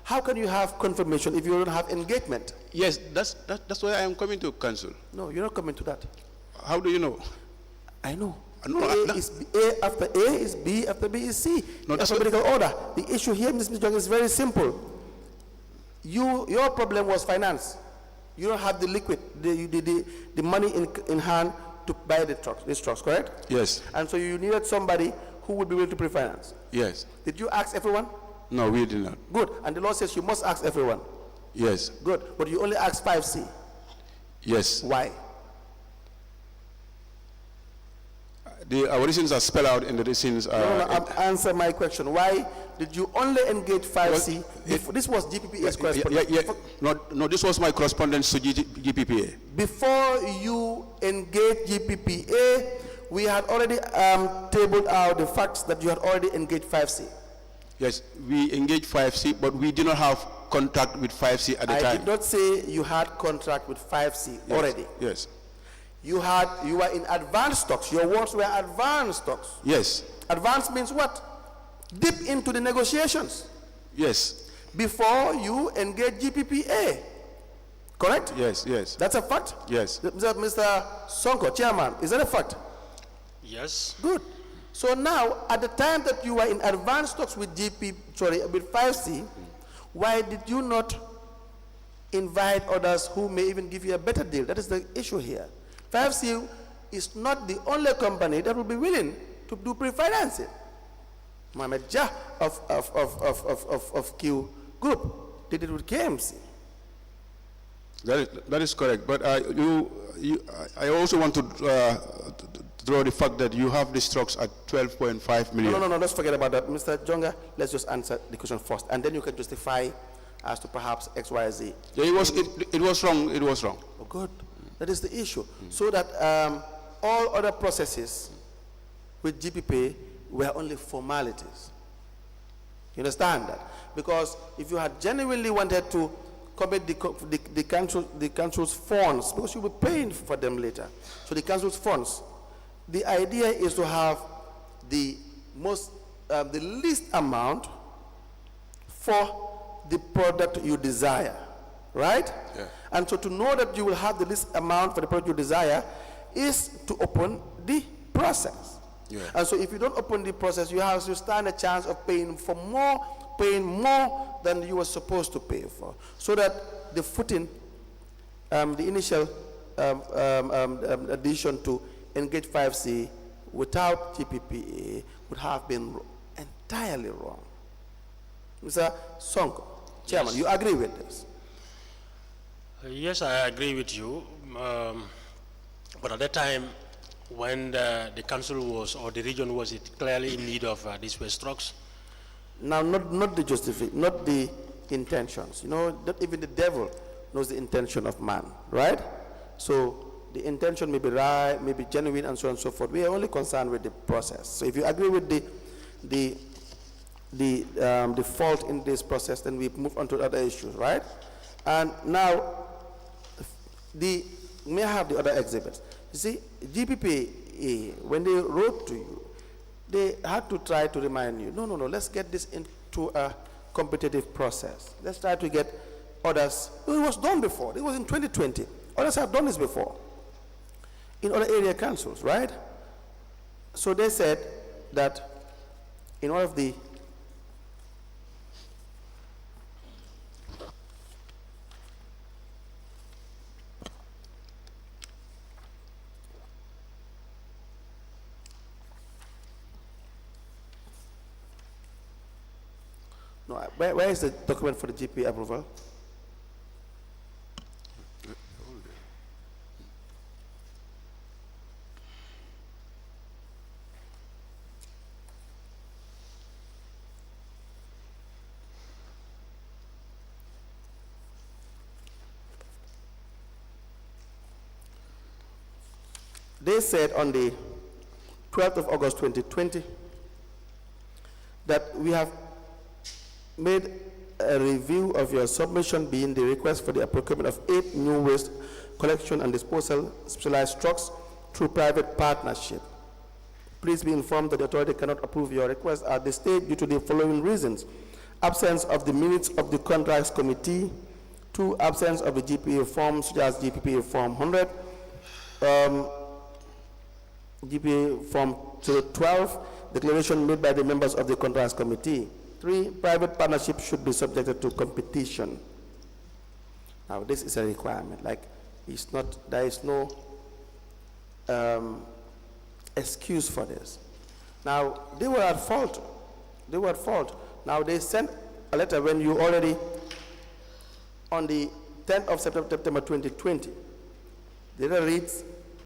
how can you have confirmation if you don't have engagement? Yes, that's why I am coming to council. No, you're not coming to that. How do you know? I know. No, A after A is B after B is C. No, that's alphabetical order. The issue here, Mr. Jonga, is very simple. Your problem was finance. You don't have the liquid, the money in hand to buy these trucks, correct? Yes. And so you needed somebody who would be willing to pre-finance. Yes. Did you ask everyone? No, we did not. Good. And the law says you must ask everyone. Yes. Good. But you only asked 5C. Yes. Why? Our reasons are spelled out in the reasons. Answer my question. Why did you only engage 5C? This was GPPA's correspondence. No, this was my correspondence to GPPA. Before you engaged GPPA, we had already tabled out the facts that you had already engaged 5C. Yes, we engaged 5C, but we did not have contact with 5C at the time. I did not say you had contract with 5C already. Yes. You were in advanced stocks. Your words were advanced stocks. Yes. Advanced means what? Deep into the negotiations. Yes. Before you engage GPPA. Correct? Yes, yes. That's a fact? Yes. Mr. Sonko, Chairman, is that a fact? Yes. Good. So now, at the time that you were in advanced talks with with 5C, why did you not invite others who may even give you a better deal? That is the issue here. 5C is not the only company that will be willing to do pre-financing. Mohamed Jah of Q Group did it with KMC. That is correct. But I also want to draw the fact that you have these trucks at 12.5 million. No, let's forget about that. Mr. Jonga, let's just answer the question first, and then you can justify as to perhaps X, Y, Z. Yeah, it was wrong. It was wrong. Oh, good. That is the issue. So that all other processes with GPP were only formalities. You understand that? Because if you had genuinely wanted to commit the council's funds, because you'll be paying for them later, so the council's funds, the idea is to have the least amount for the product you desire, right? Yeah. And so to know that you will have the least amount for the product you desire is to open the process. Yeah. And so if you don't open the process, you stand a chance of paying more than you were supposed to pay for. So that the footing, the initial addition to Engage 5C without GPPA would have been entirely wrong. Mr. Sonko, Chairman, Yes. you agree with this? Yes, I agree with you. But at that time, when the council was, or the region was clearly in need of these waste trucks. Now, not the intentions. You know, not even the devil knows the intention of man, right? So the intention may be right, may be genuine, and so on and so forth. We are only concerned with the process. So if you agree with the fault in this process, then we move on to other issues, right? And now, may I have the other exhibits? You see, GPPA, when they wrote to you, they had to try to remind you, no, let's get this into a competitive process. Let's try to get others. It was done before. It was in 2020. Others have done this before in other area councils, right? So they said that in one of the No, where is the document for the GP approval? They said on the 12th of August 2020 that we have made a review of your submission, being the request for the procurement of 8 new waste collection and disposal specialized trucks through private partnership. Please be informed that the authority cannot approve your request at this stage due to the following reasons: absence of the minutes of the contracts committee, 2, absence of the GPA form such as GPA form 100, GPA form 012, declaration made by the members of the contracts committee. 3, private partnership should be subjected to competition. Now, this is a requirement. Like, it's not, there is no excuse for this. Now, they were at fault. They were at fault. Now, they sent a letter when you already, on the 10th of September 2020, the letter reads,